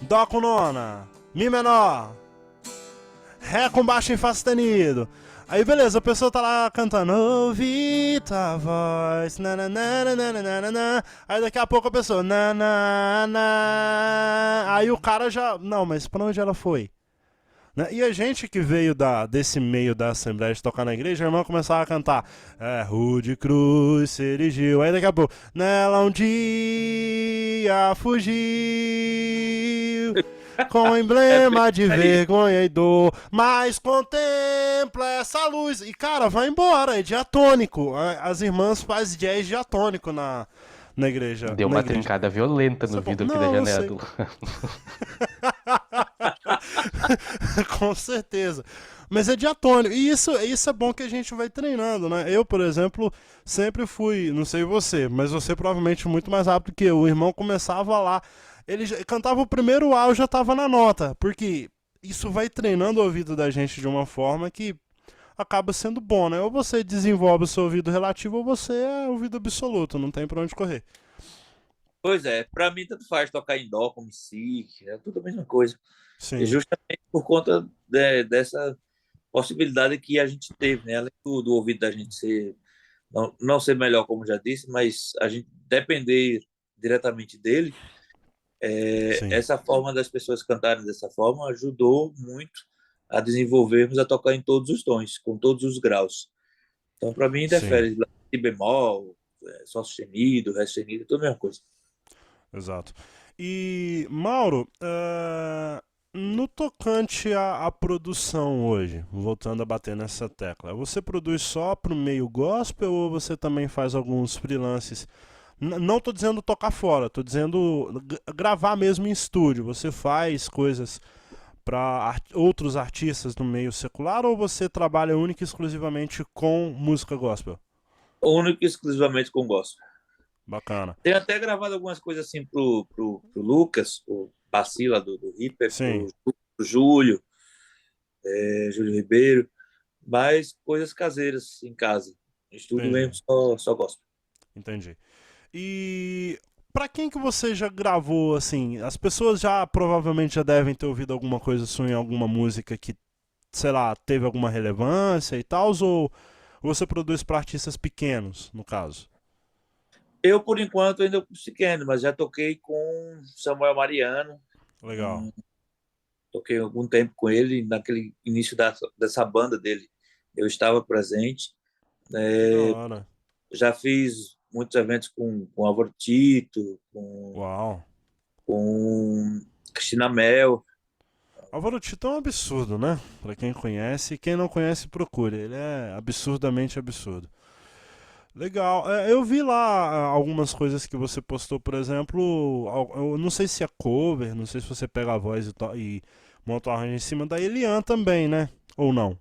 Dó com nona, Mi menor, Ré com baixo em Fá sustenido. Aí beleza, a pessoa tá lá cantando ouvi tua voz, nananana. Aí daqui a pouco a pessoa nanana. Aí o cara já, não, mas pra onde ela foi? Né? E a gente que veio desse meio da Assembleia de tocar na igreja, a irmã começava a cantar Rude Cruz se erigiu. Aí daqui a pouco, nela um dia fugiu, com É emblema de aí. vergonha e dor, mas contempla essa luz. E cara, vai embora, é diatônico. As irmãs fazem jazz diatônico na igreja. Deu Na uma igreja. trincada violenta Isso no é bom. vidro aqui da Não, eu janela sei. do. Com certeza. Mas é diatônico. E isso é bom que a gente vai treinando, né? Eu, por exemplo, sempre fui, não sei você, mas você provavelmente muito mais rápido que eu. O irmão começava lá, cantava o primeiro A, eu já tava na nota. Porque isso vai treinando o ouvido da gente de uma forma que acaba sendo bom, né? Ou você desenvolve o seu ouvido relativo ou você é ouvido absoluto, não tem pra onde correr. Pois é, para mim tanto faz tocar em dó como em si, é tudo a mesma coisa. E Sim, justamente por conta dessa possibilidade que a gente teve, né? Além do ouvido da gente ser não ser melhor, como já disse, mas a gente depender diretamente dele, sim, essa forma das pessoas cantarem dessa forma ajudou muito a desenvolvermos a tocar em todos os tons, com todos os graus. Então, para mim, sim, interfere si bemol, sol sustenido, ré sustenido, tudo a mesma coisa. exato. E, Mauro, no tocante à produção hoje, voltando a bater nessa tecla, você produz só pro meio gospel ou você também faz alguns freelances? Não tô dizendo tocar fora, tô dizendo gravar mesmo em estúdio. Você faz coisas para outros artistas no meio secular ou você trabalha única e exclusivamente com música gospel? Único e exclusivamente com gospel. Bacana. Tenho até gravado algumas coisas assim pro Lucas, o Bacila do Ripper, Sim, pro Júlio, Júlio Ribeiro, mas coisas caseiras em casa. Estúdio entendi, mesmo, só gospel. entendi. E pra quem que você já gravou assim? As pessoas já provavelmente já devem ter ouvido alguma coisa sua em alguma música que, sei lá, teve alguma relevância e tal, ou você produz para artistas pequenos, no caso? Eu, por enquanto, ainda pequeno, mas já toquei com Samuel Mariano, Legal. um, toquei algum tempo com ele, naquele início dessa banda dele. Eu estava presente. Que da É, hora. já fiz muitos eventos com Álvaro Tito, Uau. com Cristina Mel. Álvaro Tito é um absurdo, né? Pra quem conhece, e quem não conhece, procure. Ele é absurdamente absurdo. Legal. Eu vi lá algumas coisas que você postou, por exemplo. Eu não sei se é cover, não sei se você pega a voz e monta o arranjo em cima da Elian também, né? Ou não?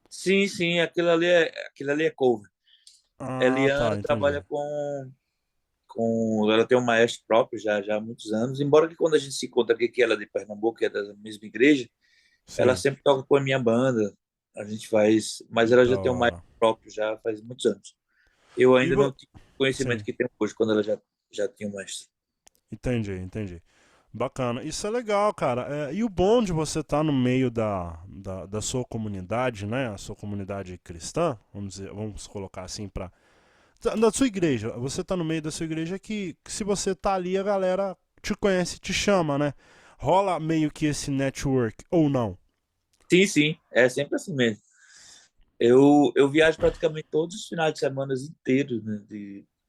Sim, sim, aquilo ali é cover. Ah, Eliana tá, entendi. trabalha ela tem um maestro próprio já há muitos anos, embora que quando a gente se encontra aqui, que ela é de Pernambuco, que é da mesma igreja, ela Sim, sempre toca com a minha banda, a gente faz, mas que ela da já tem um maestro hora. próprio já faz muitos anos. Eu E ainda não tinha o conhecimento sim, que tenho hoje, quando ela já tinha um maestro. entendi, entendi. Bacana. Isso é legal, cara. E o bom de você estar no meio da sua comunidade, né? A sua comunidade cristã, vamos dizer, vamos colocar assim para da sua igreja. Você tá no meio da sua igreja que se você tá ali, a galera te conhece, te chama, né? Rola meio que esse network, ou não? Sim, sim, é sempre assim mesmo. Eu viajo praticamente todos os finais de semana inteiros, né,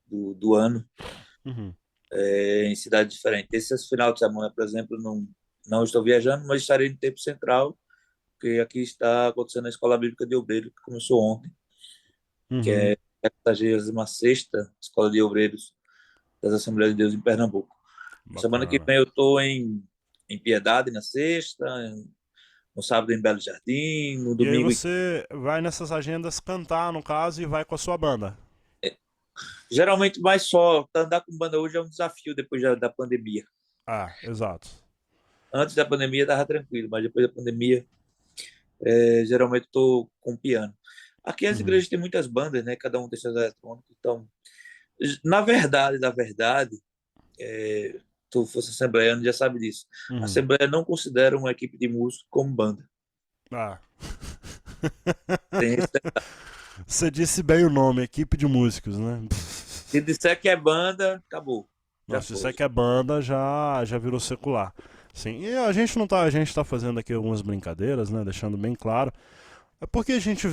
do ano, Uhum. em cidades diferentes. Esse final de semana, por exemplo, não estou viajando, mas estarei no tempo central, porque aqui está acontecendo a Escola Bíblica de Obreiro, que começou ontem, que Uhum. é a 46ª Escola de Obreiros das Assembleias de Deus em Pernambuco. Semana que Bacana. vem eu estou em Piedade, na sexta, no sábado em Belo Jardim, no E aí domingo. você vai nessas agendas cantar, no caso, e vai com a sua banda. Geralmente mais só. Andar com banda hoje é um desafio depois da pandemia. Ah, exato. Antes da pandemia estava tranquilo, mas depois da pandemia, geralmente estou com piano. Aqui as Uhum. igrejas têm muitas bandas, né? Cada um tem seus eletrônicos. Então, na verdade, tu fosse assembleiano já sabe disso. A Uhum. Assembleia não considera uma equipe de músicos como banda. Ah. Tem esse... Você disse bem o nome, equipe de músicos, né? Se disser que é banda, acabou. Já Nossa, isso é foi. que é banda, já virou secular. Sim, e a gente não tá, a gente tá fazendo aqui algumas brincadeiras, né, deixando bem claro. É porque a gente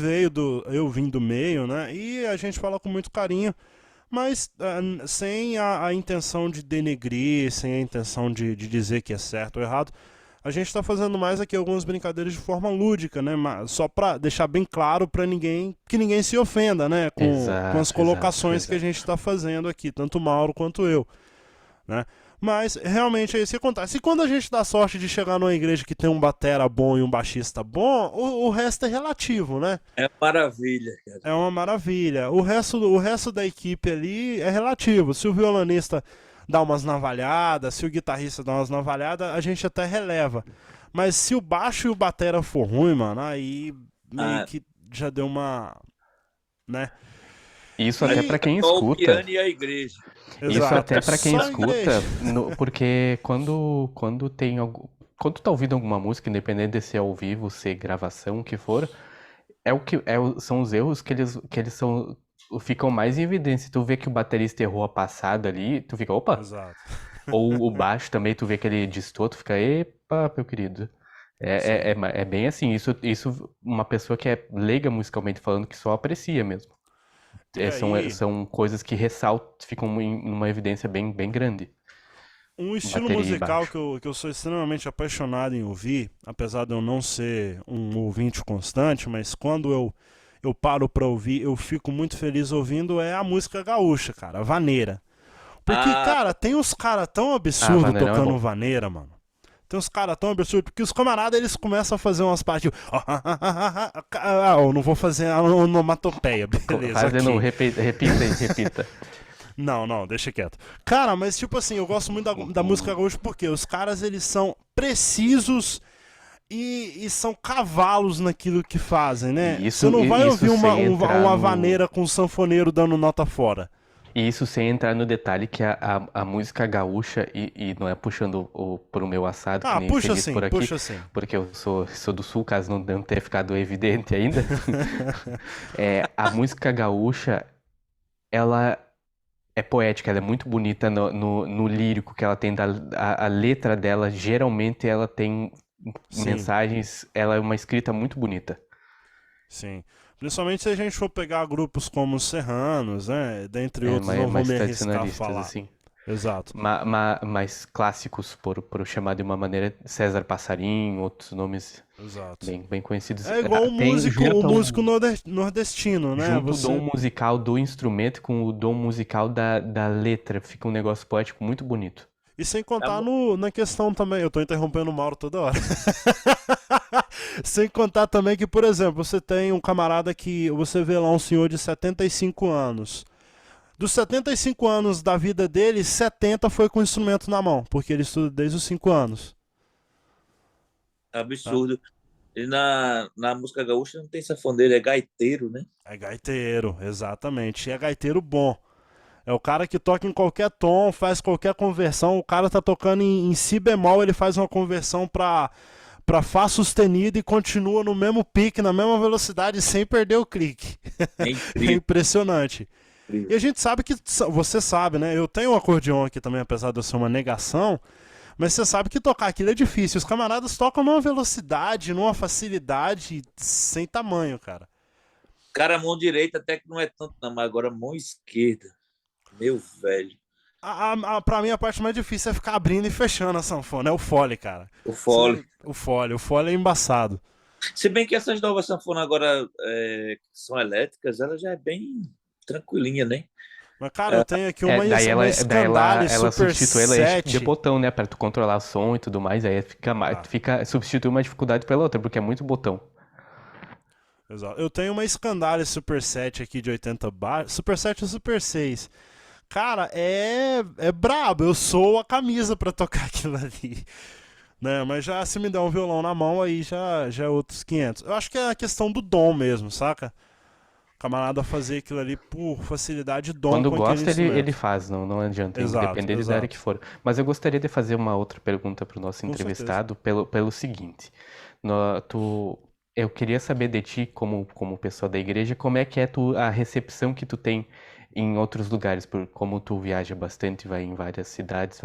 eu vim do meio, né, e a gente fala com muito carinho, mas sem a intenção de denegrir, sem a intenção de dizer que é certo ou errado. A gente está fazendo mais aqui algumas brincadeiras de forma lúdica, né? Só para deixar bem claro para que ninguém se ofenda, né? Com as Exato, exato, colocações que a exato. gente está fazendo aqui, tanto o Mauro quanto eu, né? Mas realmente é isso que acontece. E quando a gente dá sorte de chegar numa igreja que tem um batera bom e um baixista bom, o resto é relativo, né? É maravilha, cara. É uma maravilha. O resto da equipe ali é relativo. Se o violonista dá umas navalhadas, se o guitarrista dá umas navalhadas, a gente até releva. Mas se o baixo e o batera for ruim, mano, aí meio Ah, que já deu uma, né? Isso até E pra quem só o escuta. piano e a igreja. Isso exato, até pra quem só a igreja. escuta, porque quando tem algo, quando tu tá ouvindo alguma música, independente de ser ao vivo, ser gravação, o que for, são os erros que eles ficam mais em evidência. Tu vê que o baterista errou a passada ali, tu fica, opa! Exato. Ou o baixo também, tu vê que ele distorce, tu fica, epa, meu querido. É, é, Sim. é, ma- é bem assim, isso uma pessoa que é leiga musicalmente falando que só aprecia mesmo. E aí, São coisas que ressaltam, ficam em uma evidência bem, bem grande. um estilo Bateria e musical baixo. que eu sou extremamente apaixonado em ouvir, apesar de eu não ser um ouvinte constante, mas quando eu paro pra ouvir, eu fico muito feliz ouvindo, é a música gaúcha, cara, a vaneira. Porque, Ah, cara, tem uns caras tão Ah, absurdos Vaneirão é tocando bom. vaneira, mano. Tem uns caras tão absurdos, porque os camaradas eles começam a fazer umas partes. Eu não vou fazer a onomatopeia, beleza, Faz de novo, ok. repita aí, repita. Não, não, deixa quieto. Cara, mas tipo assim, eu gosto muito da música gaúcha porque os caras eles são precisos e são cavalos naquilo que fazem, né? E Você não vai isso ouvir sem entrar uma no. vaneira com um sanfoneiro dando nota fora. E isso sem entrar no detalhe que a música gaúcha, e não é puxando pro meu assado, que Ah, nem se diz por aqui, puxa assim. porque eu sou do sul, caso não tenha ficado evidente ainda. A música gaúcha, ela é poética, ela é muito bonita no lírico que ela tem, a letra dela, geralmente ela tem Sim, mensagens, ela é uma escrita muito bonita. sim. Principalmente se a gente for pegar grupos como os Serranos, né? Dentre outros, não vou Mais me arriscar a tradicionalistas, falar. assim. Exato. Mais clássicos, por chamar de uma maneira, César Passarinho, outros nomes Exato. bem, bem conhecidos. É igual o músico nordestino, né? Junta o dom Você. musical do instrumento com o dom musical da letra, fica um negócio poético muito bonito. E sem a contar mu- na questão também, eu tô interrompendo o Mauro toda hora. Sem contar também que, por exemplo, você tem um camarada que você vê lá um senhor de 75 anos. Dos 75 anos da vida dele, 70 foi com o instrumento na mão, porque ele estuda desde os 5 anos. Tá? absurdo. E na música gaúcha não tem sanfoneiro, é gaiteiro, né? É gaiteiro, exatamente. E é gaiteiro bom. É o cara que toca em qualquer tom, faz qualquer conversão. O cara tá tocando em si bemol, ele faz uma conversão pra Fá sustenido e continua no mesmo pique, na mesma velocidade, sem perder o clique. É É incrível. impressionante. E a gente sabe que, você sabe, né? Eu tenho um acordeão aqui também, apesar de eu ser uma negação, mas você sabe que tocar aquilo é difícil. Os camaradas tocam numa velocidade, numa facilidade sem tamanho, cara. Cara, mão direita até que não é tanto, não, mas agora mão esquerda. Meu velho. Pra mim, a parte mais difícil é ficar abrindo e fechando a sanfona. É o fole, cara. O fole. O fole é embaçado. Se bem que essas novas sanfonas agora que são elétricas, ela já é bem tranquilinha, né? Mas, cara, eu tenho aqui uma Daí ela Super substitui ela de 7. botão, né? Pra tu controlar o som e tudo mais. Aí Ah, substitui uma dificuldade pela outra, porque é muito botão. exato. Eu tenho uma Scandaria Super 7 aqui de 80 bar. Super 7 ou Super 6. Cara, é brabo. Eu sou a camisa pra tocar aquilo ali. Né? Mas já se me der um violão na mão, aí já é outros 500. Eu acho que é a questão do dom mesmo, saca? O camarada fazer aquilo ali por facilidade e dom Quando com aquele gosta, ele instrumento. faz, não adianta, Exato, independente da área que exato. for. Mas eu gostaria de fazer uma outra pergunta para o nosso Com certeza. entrevistado pelo seguinte. Eu queria saber de ti, como pessoa da igreja, como é que é a recepção que tu tem em outros lugares, como tu viaja bastante, vai em várias cidades,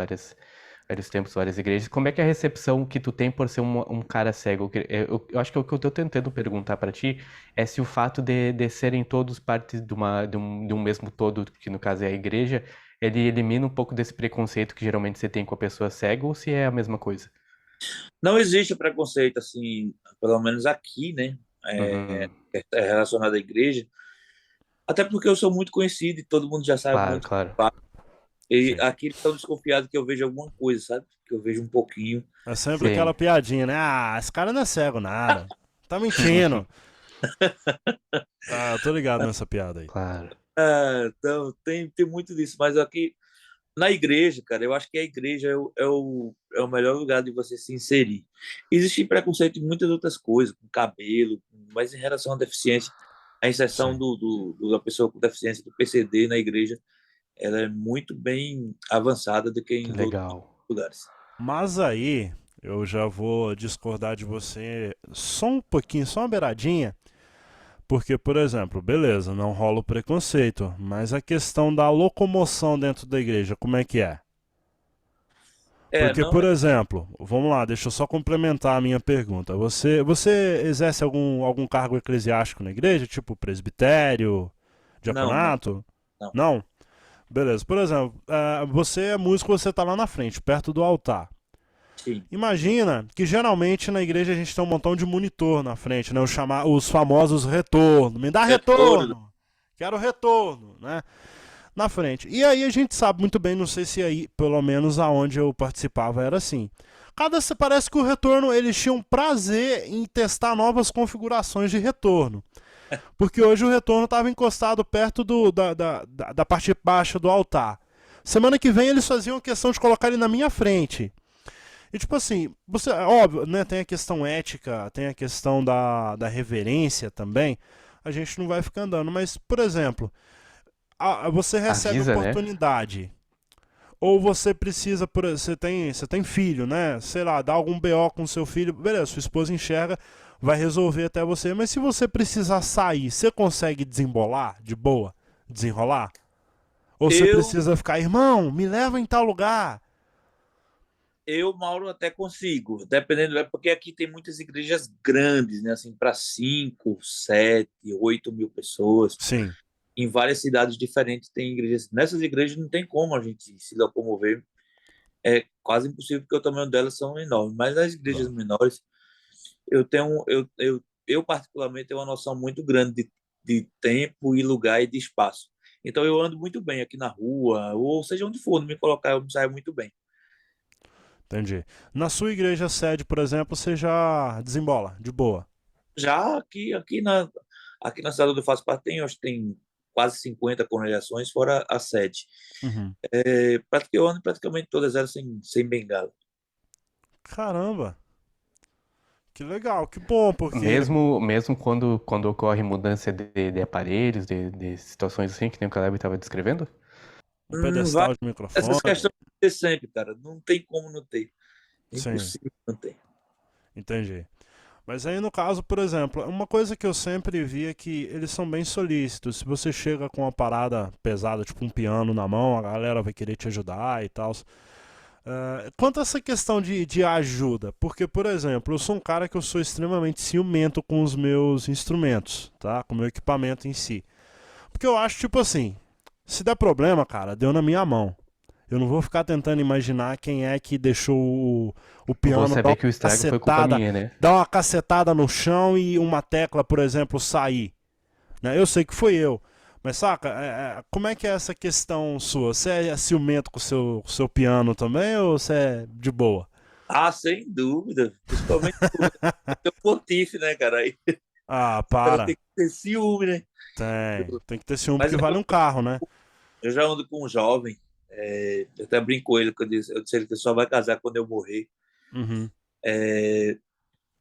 vários tempos, várias igrejas. Como é que é a recepção que tu tem por ser um cara cego? Eu acho que o que eu tô tentando perguntar pra ti é se o fato de serem todos partes de um mesmo todo, que no caso é a igreja, ele elimina um pouco desse preconceito que geralmente você tem com a pessoa cega, ou se é a mesma coisa? Não existe preconceito, assim, pelo menos aqui, né? Uhum. É relacionado à igreja. Até porque eu sou muito conhecido e todo mundo já sabe Claro, muito. claro. E Sim. aqui eles estão desconfiados que eu vejo alguma coisa, sabe? Que eu vejo um pouquinho. É sempre aquela Sim. piadinha, né? Ah, esse cara não é cego, nada. Tá mentindo. Ah, eu tô ligado nessa piada aí. Claro. Então, tem muito disso. Mas aqui, na igreja, cara, eu acho que a igreja é o melhor lugar de você se inserir. Existe preconceito em muitas outras coisas, com cabelo, mas em relação à deficiência, a inserção Sim. da pessoa com deficiência do PCD na igreja, ela é muito bem avançada do que Que em outros legal. lugares. Mas aí, eu já vou discordar de você só um pouquinho, só uma beiradinha. Porque, por exemplo, beleza, não rola o preconceito, mas a questão da locomoção dentro da igreja, como é que é? Porque, Não, por exemplo, vamos lá, deixa eu só complementar a minha pergunta. Você exerce algum cargo eclesiástico na igreja, tipo presbitério, não, não, diaconato? não. Não? Beleza. Por exemplo, você é músico, você está lá na frente, perto do altar. Sim. Imagina que geralmente na igreja a gente tem um montão de monitor na frente, né? Os famosos retorno. Me dá Retorno. retorno! Quero retorno, né? Na frente. E aí a gente sabe muito bem, não sei se aí, pelo menos aonde eu participava, era assim. Parece que o retorno, eles tinham prazer em testar novas configurações de retorno. Porque hoje o retorno estava encostado perto da parte baixa do altar. Semana que vem eles faziam questão de colocar ele na minha frente. E tipo assim, você, óbvio, né, tem a questão ética, tem a questão da reverência também. A gente não vai ficar andando, mas, por exemplo, você recebe Avisa, né? oportunidade. Ou você precisa, você tem filho, né? Sei lá, dá algum BO com seu filho, beleza, sua esposa enxerga, vai resolver até você. Mas se você precisar sair, você consegue desembolar de boa? Desenrolar? Ou você Eu, precisa ficar, irmão, me leva em tal lugar? Mauro, até consigo, dependendo, é porque aqui tem muitas igrejas grandes, né? Assim, para 5, 7, 8 mil pessoas. Sim, Em várias cidades diferentes tem igrejas. Nessas igrejas não tem como a gente se locomover. É quase impossível porque o tamanho delas são enormes. Mas nas igrejas claro. menores, eu particularmente tenho uma noção muito grande de tempo e lugar e de espaço. Então eu ando muito bem aqui na rua, ou seja onde for, não me colocar, eu me saio muito bem. Entendi. Na sua igreja sede, por exemplo, você já desembola, de boa. Já aqui na cidade onde eu faço parte, acho que tem quase 50 congregações, fora a sede. Uhum. Eu ando praticamente todas elas sem bengala. Caramba, que legal, que bom, porque. Mesmo quando ocorre mudança de aparelhos, de situações assim, que nem o Caleb estava descrevendo? Um Vai, pedestal de essas microfone. questões vão ter sempre, cara. Não tem como não ter. É Sim, impossível não ter. entendi. Mas aí no caso, por exemplo, uma coisa que eu sempre vi é que eles são bem solícitos. Se você chega com uma parada pesada, tipo um piano na mão, a galera vai querer te ajudar e tal. Quanto a essa questão de ajuda, porque, por exemplo, eu sou um cara que eu sou extremamente ciumento com os meus instrumentos, tá? Com o meu equipamento em si. Porque eu acho, tipo assim, se der problema, cara, deu na minha mão. Eu não vou ficar tentando imaginar quem é que deixou o Vou piano saber que o estrago foi culpa minha, né? dar uma cacetada no chão e uma tecla, por exemplo, sair. Né? Eu sei que foi eu. Mas saca, como é que é essa questão sua? Você é ciumento com o seu piano também ou você é de boa? Sem dúvida. Principalmente o Pontife, né, cara? Aí Ah, o cara para. tem que ter ciúme, né? Tem que ter ciúme Mas porque vale um carro, né? eu já ando com um jovem. Eu até brinco com ele, que eu disse ele que só vai casar quando eu morrer. Uhum. É,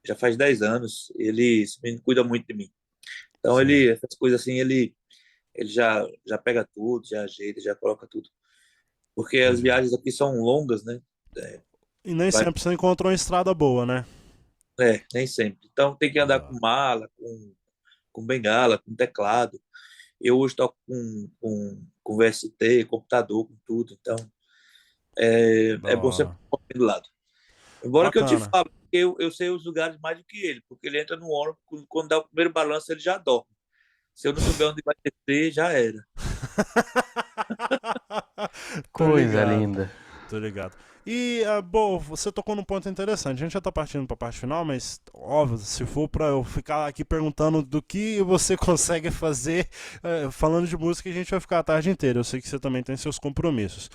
já faz 10 anos. Esse menino cuida muito de mim. Então, Sim. essas coisas assim, ele já pega tudo, já ajeita, já coloca tudo. Porque as Entendi. viagens aqui são longas, né? É, E nem vai, sempre você encontra uma estrada boa, né? nem sempre. Então, tem que andar com Exato. mala, com bengala, com teclado. Eu hoje toco com VST, computador, com tudo. Então, É, Da é bom sempre hora. ter do lado. Embora que eu te Bacana. fale, eu sei os lugares mais do que ele, porque ele entra no ônibus, quando dá o primeiro balanço, ele já dorme. Se eu não souber onde vai descer, já era. Tô Coisa ligado, linda. tô ligado. E, bom, você tocou num ponto interessante. A gente já tá partindo pra parte final, mas, óbvio, se for pra eu ficar aqui perguntando do que você consegue fazer, falando de música, a gente vai ficar a tarde inteira. Eu sei que você também tem seus compromissos.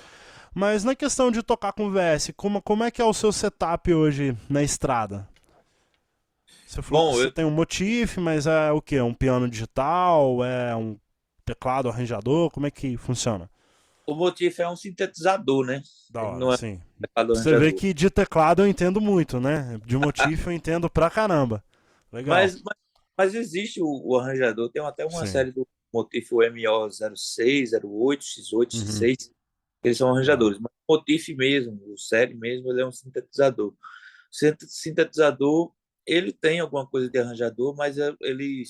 Mas na questão de tocar com VS, como é que é o seu setup hoje na estrada? Você falou que Bom, você tem um Motif, mas é o quê? É um piano digital? É um teclado arranjador? Como é que funciona? o Motif é um sintetizador, né? Da Ele hora, não é sim. um teclado Você vê arranjador. que de teclado eu entendo muito, né? De Motif eu entendo pra caramba. Legal. Mas, mas, mas existe o arranjador, tem até uma Sim. série do Motif, o MO06, 08, X8, Uhum. X6, eles são Da hora. arranjadores. Mas o Motif mesmo, o série mesmo, ele é um sintetizador. O sintetizador, ele tem alguma coisa de arranjador, mas ele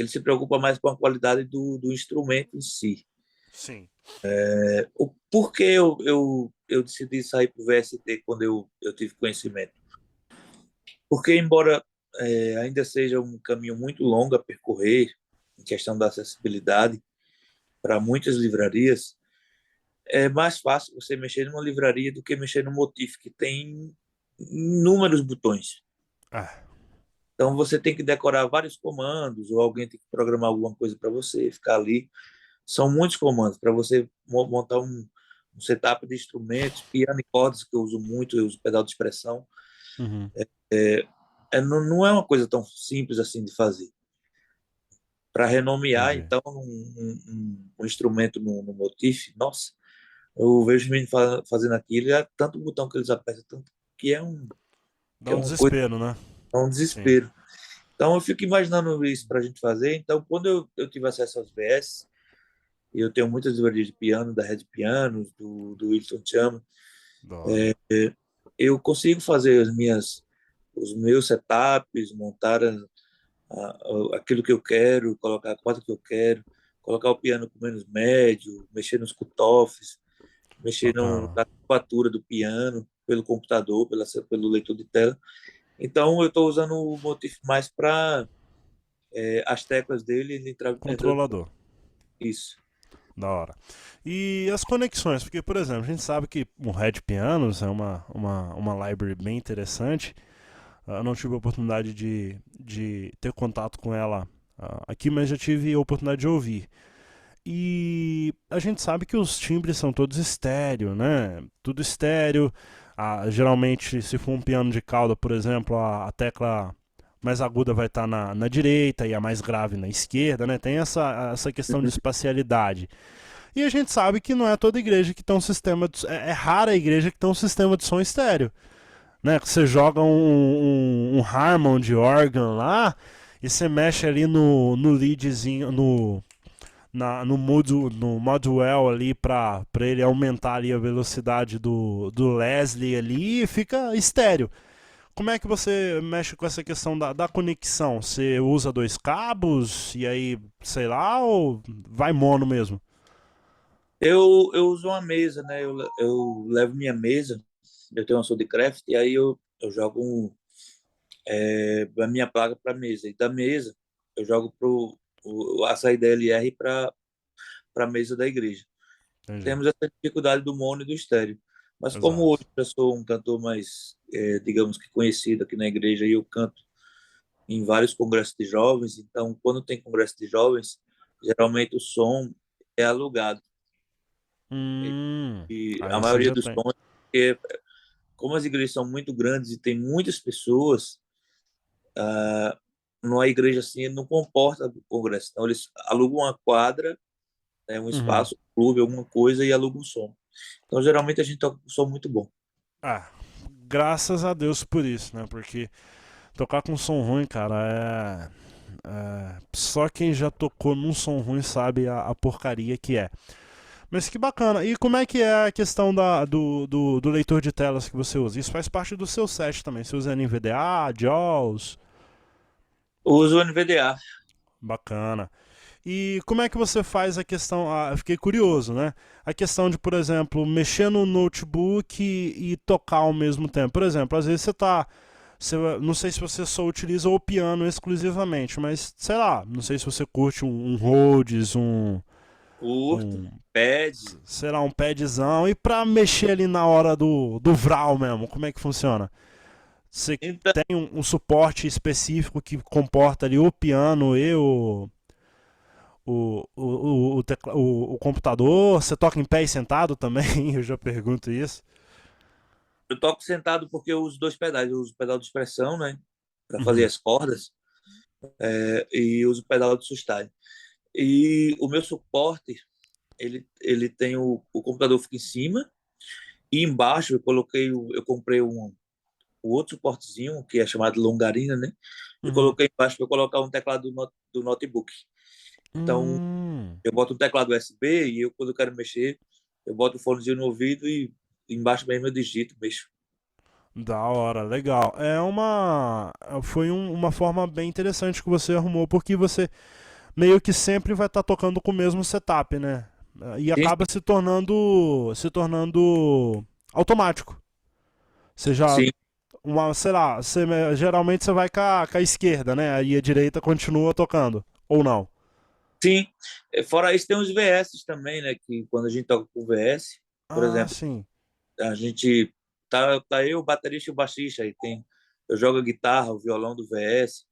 se preocupa mais com a qualidade do instrumento em si. Sim. O porquê eu decidi sair para o VST quando eu tive conhecimento? Porque, embora ainda seja um caminho muito longo a percorrer, em questão da acessibilidade, para muitas livrarias, é mais fácil você mexer numa livraria do que mexer no Motif, que tem inúmeros botões. Ah, Então, você tem que decorar vários comandos, ou alguém tem que programar alguma coisa para você, ficar ali. São muitos comandos para você montar um setup de instrumentos, piano e cordas, que eu uso muito, eu uso pedal de expressão. uhum. É, não é uma coisa tão simples assim de fazer. Para renomear, Entendi. então, um instrumento no Motif, nossa, eu vejo os meninos fazendo aquilo, e é tanto botão que eles apertam, tanto que Dá que é um uma coisa, desespero, né? é um Sim. desespero. Então, eu fico imaginando isso para a gente fazer. Então, quando eu tive acesso aos VS, e eu tenho muitas livrarias de piano, da Red Pianos, do Wilton Chama, Da hora. eu consigo fazer os meus setups, montar aquilo que eu quero, colocar a corda que eu quero, colocar o piano com menos médio, mexer nos cutoffs, mexer Bacana. na curvatura do piano pelo computador, pelo leitor de tela. Então eu estou usando o Motif mais para as teclas dele, ele entra Controlador. isso. Da hora. E as conexões, porque, por exemplo, a gente sabe que o Red Pianos é uma library bem interessante. Eu não tive a oportunidade de ter contato com ela aqui, mas já tive a oportunidade de ouvir. E a gente sabe que os timbres são todos estéreo, né? Tudo estéreo. Geralmente, se for um piano de cauda, por exemplo, a tecla mais aguda vai estar na direita e a mais grave na esquerda, né? Tem essa questão de espacialidade. E a gente sabe que não é toda igreja que tem um sistema de, é rara a igreja que tem um sistema de som estéreo, né? Que você joga um Harmon de órgão lá e você mexe ali no leadzinho, no Modwell ali pra ele aumentar ali a velocidade do Leslie ali e fica estéreo. Como é que você mexe com essa questão da conexão? Você usa dois cabos e aí, sei lá, ou vai mono mesmo? Eu uso uma mesa, né? Eu levo minha mesa, eu tenho uma Soundcraft, e aí eu jogo a minha placa para a mesa. E da mesa, eu jogo a saída LR para a mesa da igreja. Entendi. Temos essa dificuldade do mono e do estéreo. Mas como Exato. hoje eu sou um cantor mais, digamos que conhecido aqui na igreja, e eu canto em vários congressos de jovens, então quando tem congresso de jovens, geralmente o som é alugado. E a Aí você maioria já dos tem. sons, porque como as igrejas são muito grandes e tem muitas pessoas, numa igreja assim não comporta o congresso. Então eles alugam uma quadra, um Uhum. espaço, um clube, alguma coisa e alugam um som. Então geralmente a gente toca com um som muito bom. Ah, graças a Deus por isso, né? Porque tocar com som ruim, cara, só quem já tocou num som ruim sabe a porcaria que é. Mas que bacana. E como é que é a questão do leitor de telas que você usa? Isso faz parte do seu set também. Você usa NVDA, JAWS? Eu uso o NVDA. Bacana. E como é que você faz a questão, fiquei curioso, né? A questão de, por exemplo, mexer no notebook e tocar ao mesmo tempo. Por exemplo, às vezes não sei se você só utiliza o piano exclusivamente, mas sei lá, não sei se você curte um Rhodes, Curto, um, pede. sei lá, um padzão, e pra mexer ali na hora do vral mesmo, como é que funciona? Você Então, tem um suporte específico que comporta ali o piano e o computador? Você toca em pé e sentado também? Eu já pergunto isso. eu toco sentado porque eu uso dois pedais. Eu uso o pedal de expressão, né? Para fazer Uhum. as cordas, e uso o pedal de sustain. E o meu suporte, ele tem o computador fica em cima e embaixo eu comprei o outro suportezinho que é chamado longarina, né? E Uhum. coloquei embaixo para colocar um teclado do notebook. Então, Hum, eu boto um teclado USB e quando eu quero mexer, eu boto o fonezinho no ouvido e embaixo mesmo eu digito, mexo. da hora, legal. Uma forma bem interessante que você arrumou, porque você meio que sempre vai estar tocando com o mesmo setup, né? E Sim, acaba se tornando automático. Você já, sim. sei lá, geralmente você vai com a esquerda, né? Aí a direita continua tocando, ou não. Sim. Fora isso, tem os VS também, né? Que quando a gente toca com VS, por Ah, exemplo, sim. a gente tá eu, o baterista e o baixista, aí tem eu jogo a guitarra, o violão do VS,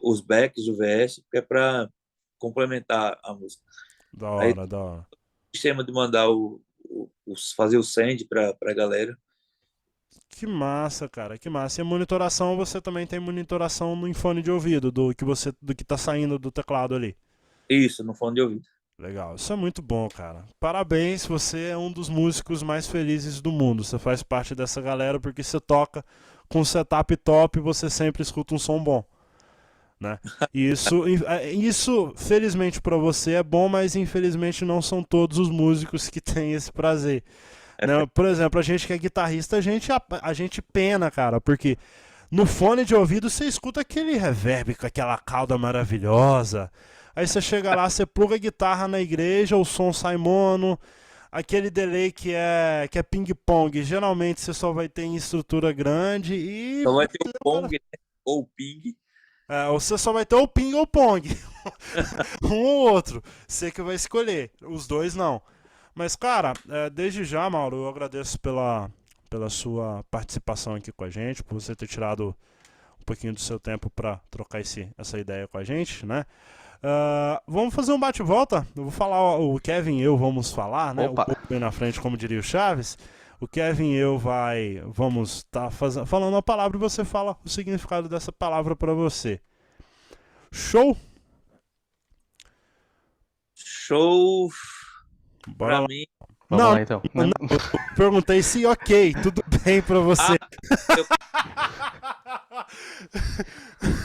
os backs do VS, que é para complementar a música. Da Aí hora, da hora. o sistema de mandar fazer o send para a galera. Que massa, cara, que massa. E a monitoração, você também tem monitoração no fone de ouvido, do que tá saindo do teclado ali. Isso, no fone de ouvido. Legal, isso é muito bom, cara. Parabéns, você é um dos músicos mais felizes do mundo. Você faz parte dessa galera porque você toca com um setup top e você sempre escuta um som bom, né? E isso felizmente pra você é bom, mas infelizmente não são todos os músicos que têm esse prazer, né? Por exemplo, a gente que é guitarrista, a gente pena, cara, porque no fone de ouvido você escuta aquele reverb com aquela cauda maravilhosa. Aí você chega lá, você pluga a guitarra na igreja, o som sai mono, aquele delay que é ping-pong. Geralmente você só vai ter em estrutura grande e. Então vai ter o Pong, né? Ou o Ping. Ou você só vai ter o ping ou o pong. Um ou outro. Você que vai escolher. Os dois não. Mas, cara, desde já, Mauro, eu agradeço pela sua participação aqui com a gente, por você ter tirado um pouquinho do seu tempo para trocar essa ideia com a gente, né? Vamos fazer um bate-volta. Eu vou falar, o Kevin e eu vamos falar, né? O Opa, povo bem na frente, como diria o Chaves. O Kevin e eu vamos estar falando a palavra e você fala o significado dessa palavra para você. Show? Show Bora para lá. mim. vamos Não, lá então. não, Não, eu perguntei se ok, tudo bem para você. Ah, eu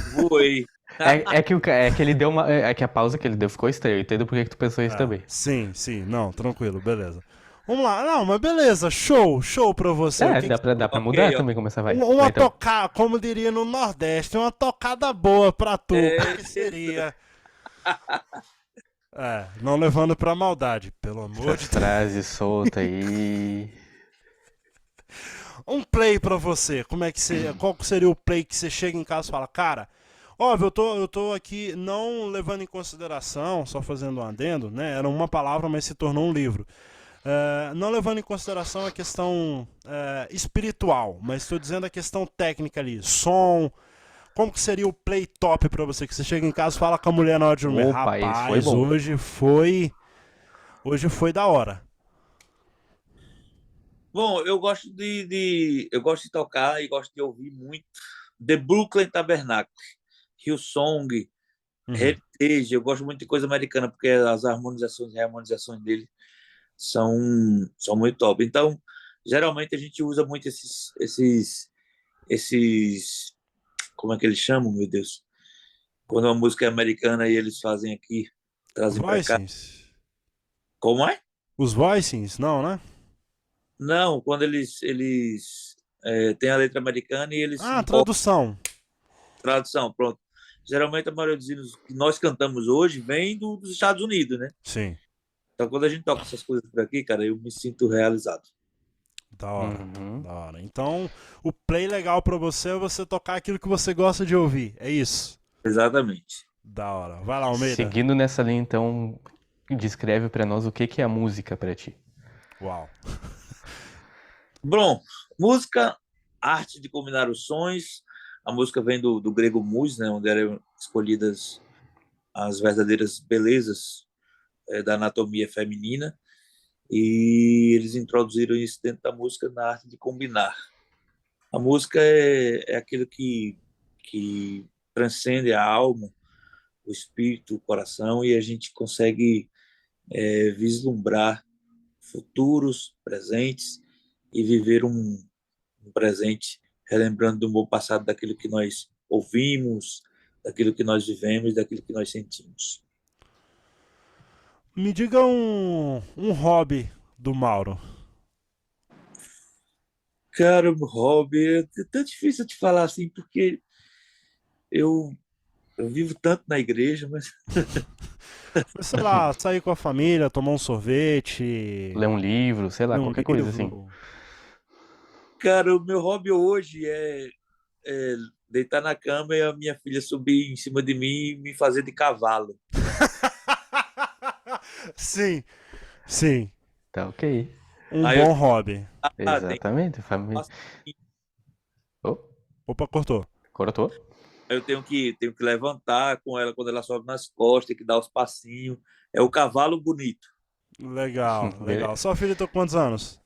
voei. é que ele deu uma. É que a pausa que ele deu ficou estranha. Eu entendo por que que tu pensou isso também. Sim, sim, não, tranquilo, beleza. Vamos lá, não, mas beleza, show pra você. O É, que que dá pra Ok, mudar ó. também começar, vai. uma Vai então. tocada, como diria no Nordeste, uma tocada boa pra tu. O É, que seria? Não levando pra maldade, pelo amor Essas de Deus. frases soltas aí. Um play pra você. Qual que seria o play que você chega em casa e fala, cara, óbvio, eu tô aqui não levando em consideração, só fazendo um adendo, né? Era uma palavra, mas se tornou um livro. Não levando em consideração a questão espiritual, mas estou dizendo a questão técnica ali, som. Como que seria o play top pra você? Que você chega em casa e fala com a mulher na hora de dormir. Opa, esse foi Rapaz, bom. hoje foi da hora. bom, eu gosto de tocar e gosto de ouvir muito The Brooklyn Tabernacle, Hillsong, Uhum. Heritage. Eu gosto muito de coisa americana porque as harmonizações e reharmonizações dele são são muito top. Então, geralmente a gente usa muito esses como é que eles chamam, meu Deus? Quando uma música é americana e eles fazem aqui, trazem para cá. Voicings? Como é? Os voicings? Não, né? Não, quando eles têm a letra americana e eles Ah, importam tradução. tradução, pronto. geralmente a maioria dos hinos que nós cantamos hoje vem dos Estados Unidos, né? Sim, Então, quando a gente toca essas coisas por aqui, cara, eu me sinto realizado. da hora. Uhum. Da hora. Então, o play legal pra você é você tocar aquilo que você gosta de ouvir. É isso. Exatamente. Da hora. Vai lá, Almeida. Seguindo nessa linha, então, descreve pra nós o que é a música pra ti. Uau. Bom, música, arte de combinar os sons. A música vem do grego mus, né? Onde eram escolhidas as verdadeiras belezas da anatomia feminina. E eles introduziram isso dentro da música na arte de combinar. A música é aquilo que transcende a alma, o espírito, o coração, e a gente consegue vislumbrar futuros, presentes, e viver um presente relembrando do bom passado, daquilo que nós ouvimos, daquilo que nós vivemos, daquilo que nós sentimos. Me diga um hobby do Mauro. Cara, o hobby é tão difícil de falar assim, porque eu, eu vivo tanto na igreja, mas Sei lá, sair com a família, tomar um sorvete, Ler um livro, sei lá, ler um qualquer coisa assim. livro. cara, o meu hobby hoje é deitar na cama e a minha filha subir em cima de mim e me fazer de cavalo. Sim, sim. Tá ok. Um Aí eu bom hobby. tem Exatamente. Família. Oh, Opa, cortou. cortou? eu tenho que levantar com ela quando ela sobe nas costas, tem que dar os passinhos. É o cavalo bonito. Legal, legal. Beleza. Sua filha tá com quantos anos?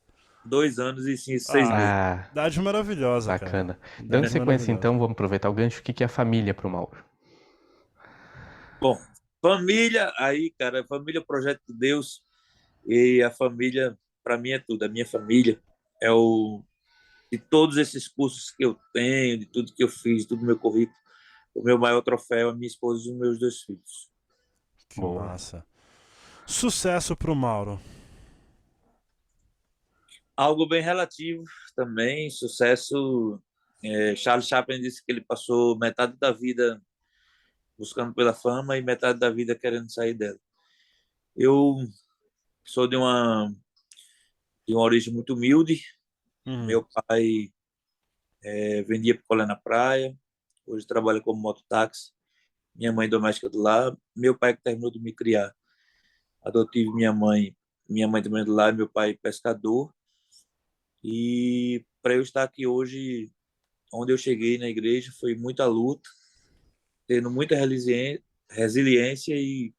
2 anos e 6 Ah, meses. Ah, idade maravilhosa, cara. bacana. Dando Idade sequência, maravilhosa. então, vamos aproveitar o gancho. O que é a família pro Mauro? Bom, família, aí, cara, família é o projeto de Deus e a família, para mim, é tudo. A minha família é o de todos esses cursos que eu tenho, de tudo que eu fiz, tudo meu currículo, o meu maior troféu é a minha esposa e os meus 2 filhos. Que Boa. massa. Sucesso pro Mauro. Algo bem relativo também, sucesso. Charles Chaplin disse que ele passou metade da vida buscando pela fama e metade da vida querendo sair dela. Eu sou de uma origem muito humilde. Uhum. Meu pai vendia picolé na praia, hoje trabalha como mototáxi. Minha mãe doméstica do lar. Meu pai que terminou de me criar, adotivo minha mãe também do lar, meu pai pescador. E para eu estar aqui hoje, onde eu cheguei na igreja, foi muita luta, tendo muita resiliência e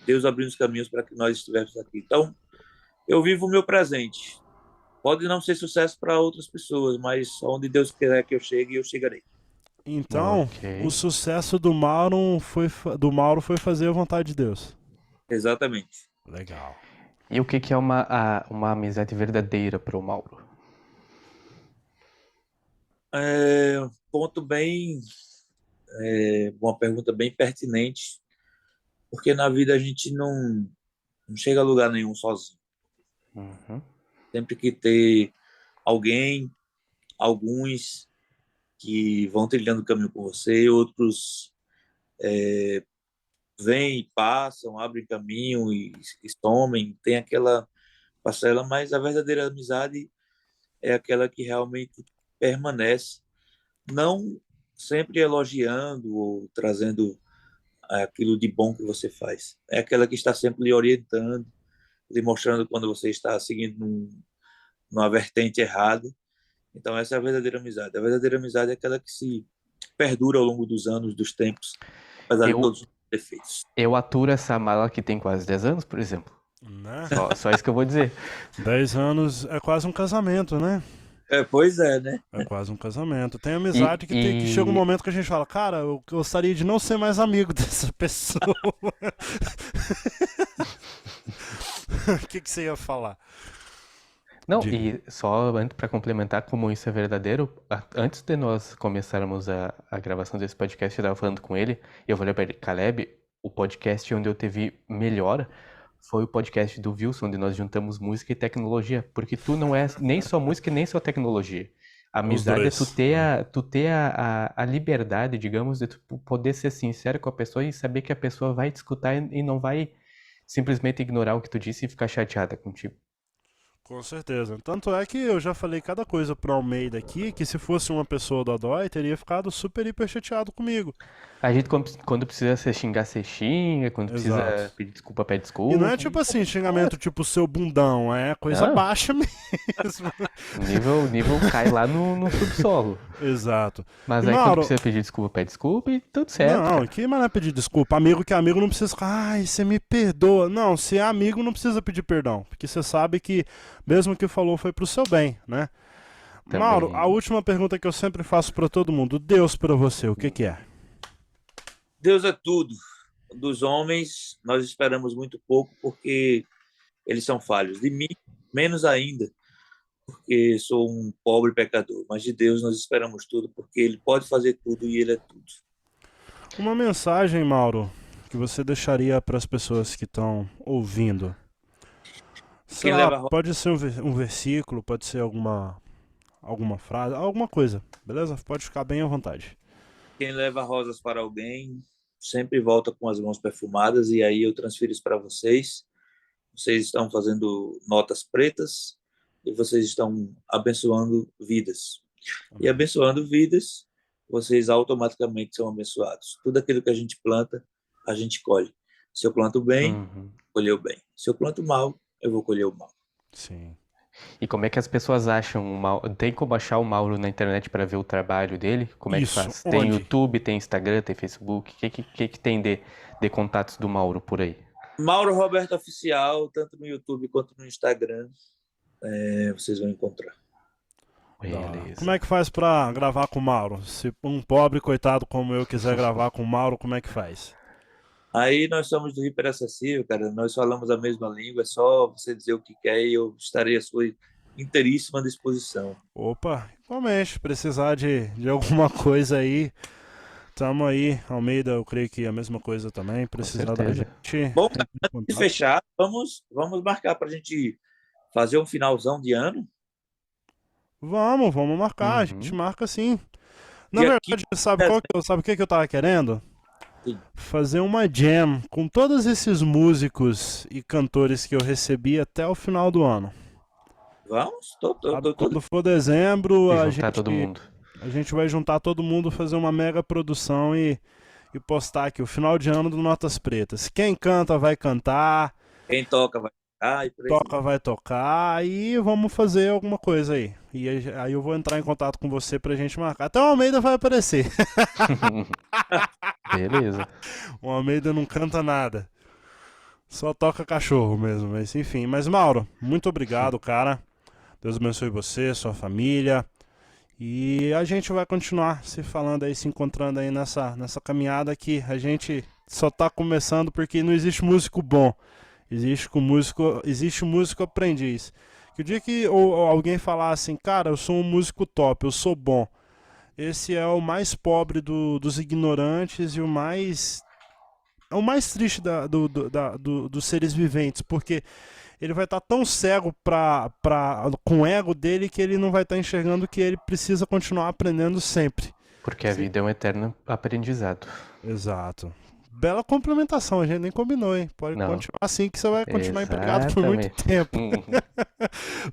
Deus abrindo os caminhos para que nós estivéssemos aqui. Então, eu vivo o meu presente. Pode não ser sucesso para outras pessoas, mas onde Deus quiser que eu chegue, eu chegarei. Então, o Ok. sucesso do Mauro foi fazer a vontade de Deus. Exatamente. Legal. E o que é uma amizade verdadeira pro Mauro? Ponto bem, uma pergunta bem pertinente, porque na vida a gente não chega a lugar nenhum sozinho. Uhum. Sempre que ter alguém, alguns que vão trilhando o caminho com você, outros vêm e passam, abrem caminho e somem, tem aquela parcela, mas a verdadeira amizade é aquela que realmente permanece, não sempre elogiando ou trazendo aquilo de bom que você faz. É aquela que está sempre lhe orientando, lhe mostrando quando você está seguindo numa vertente errada. Então, essa é a verdadeira amizade. A verdadeira amizade é aquela que se perdura ao longo dos anos, dos tempos, apesar de Eu, todos os defeitos. eu aturo essa mala que tem quase 10 anos, por exemplo. Né? Só isso que eu vou dizer. 10 anos é quase um casamento, né? Pois é, né? É quase um casamento. Tem E, amizade que chega um e momento que a gente fala, cara, eu gostaria de não ser mais amigo dessa pessoa. O que você ia falar? Não, Diga. e só para complementar como isso é verdadeiro, antes de nós começarmos a gravação desse podcast, eu estava falando com ele, e eu falei para ele, Caleb, o podcast onde eu teve melhora foi o podcast do Wilson, onde nós juntamos música e tecnologia, porque tu não é nem só música e nem só tecnologia. A Os amizade é dois. tu ter a liberdade, digamos, de tu poder ser sincero com a pessoa e saber que a pessoa vai te escutar e não vai simplesmente ignorar o que tu disse e ficar chateada contigo. Com certeza. Tanto é que eu já falei cada coisa pro Almeida aqui, que se fosse uma pessoa do Adói, teria ficado super hiper chateado comigo. A gente, quando precisa se xingar, se xinga. Quando Exato. precisa pedir desculpa, pede E não é desculpa. tipo assim, xingamento tipo seu bundão, é coisa Não, baixa mesmo. o nível cai lá no subsolo. Exato. Mas E aí quando Mauro, precisa pedir desculpa, pede desculpa e tudo certo, não, cara. que mais não é pedir desculpa? Amigo que é amigo não precisa ficar, ai, você me perdoa. Não, se é amigo não precisa pedir perdão, porque você sabe que mesmo que falou foi pro seu bem, né? Mauro, a Também. última pergunta que eu sempre faço pra todo mundo, Deus pra você, o que que é? Deus é tudo. Dos homens, nós esperamos muito pouco porque eles são falhos. De mim, menos ainda, porque sou um pobre pecador. Mas de Deus nós esperamos tudo, porque Ele pode fazer tudo e Ele é tudo. Uma mensagem, Mauro, que você deixaria para as pessoas que estão ouvindo? Sei Quem lá, leva a rosa, pode ser um versículo, pode ser alguma frase, alguma coisa, beleza? Pode ficar bem à vontade. quem leva rosas para alguém sempre volta com as mãos perfumadas, e aí eu transfiro isso para vocês. Vocês estão fazendo notas pretas e vocês estão abençoando vidas. E Amém. abençoando vidas, vocês automaticamente são abençoados. Tudo aquilo que a gente planta, a gente colhe. Se eu planto bem, Uhum. colher o bem. Se eu planto mal, eu vou colher o mal. Sim. E como é que as pessoas acham o Mauro? Tem como achar o Mauro na internet para ver o trabalho dele? Como é que Isso, faz? Tem onde? YouTube, tem Instagram, tem Facebook? O que tem de contatos do Mauro por aí? Mauro Roberto Oficial, tanto no YouTube quanto no Instagram, vocês vão encontrar. Da hora. Beleza. Como é que faz pra gravar com o Mauro? Se um pobre coitado como eu quiser gravar com o Mauro, como é que faz? Aí nós somos do hiperacessível, cara. Nós falamos a mesma língua, é só você dizer o que quer e eu estarei à sua inteiríssima disposição. Opa, igualmente, precisar de alguma coisa aí, tamo aí. Almeida, eu creio que é a mesma coisa também. Com Precisar da certeza. gente, Bom, entra em antes de contato. fechar, vamos marcar para a gente fazer um finalzão de ano. Vamos marcar, a gente Uhum. marca sim. Na Dia 15 verdade, sabe de sabe o que que eu tava querendo? dezembro. Fazer uma jam com todos esses músicos e cantores que eu recebi até o final do ano. Vamos? Sabe? Quando for dezembro, E juntar todo mundo. a gente vai juntar todo mundo, fazer uma mega produção e postar aqui o final de ano do Notas Pretas. Quem canta vai cantar, Quem toca vai tocar e por aí toca vai. vai tocar e vamos fazer alguma coisa aí. E aí eu vou entrar em contato com você pra gente marcar. Até o Almeida vai aparecer. Beleza. O Almeida não canta nada. Só toca cachorro mesmo, mas enfim. Mas Mauro, muito obrigado, cara. Deus abençoe você, sua família. E a gente vai continuar se falando aí, se encontrando aí nessa caminhada que a gente só tá começando porque não existe músico bom. Existe músico aprendiz. Que o dia que ou alguém falar assim, cara, eu sou um músico top, eu sou bom. Esse é o mais pobre dos ignorantes e é o mais triste dos seres viventes, porque ele vai estar tão cego com o ego dele que ele não vai estar enxergando que ele precisa continuar aprendendo sempre. Porque a vida é um eterno aprendizado. Exato. Bela complementação, a gente nem combinou, hein? Pode Não, continuar assim que você vai continuar empregado por muito exatamente. tempo.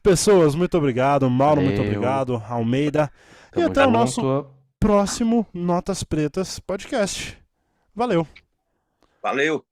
Pessoas, muito obrigado. Mauro, muito Valeu. obrigado. Almeida. E Tamo até o nosso junto. próximo Notas Pretas podcast. Valeu. Valeu!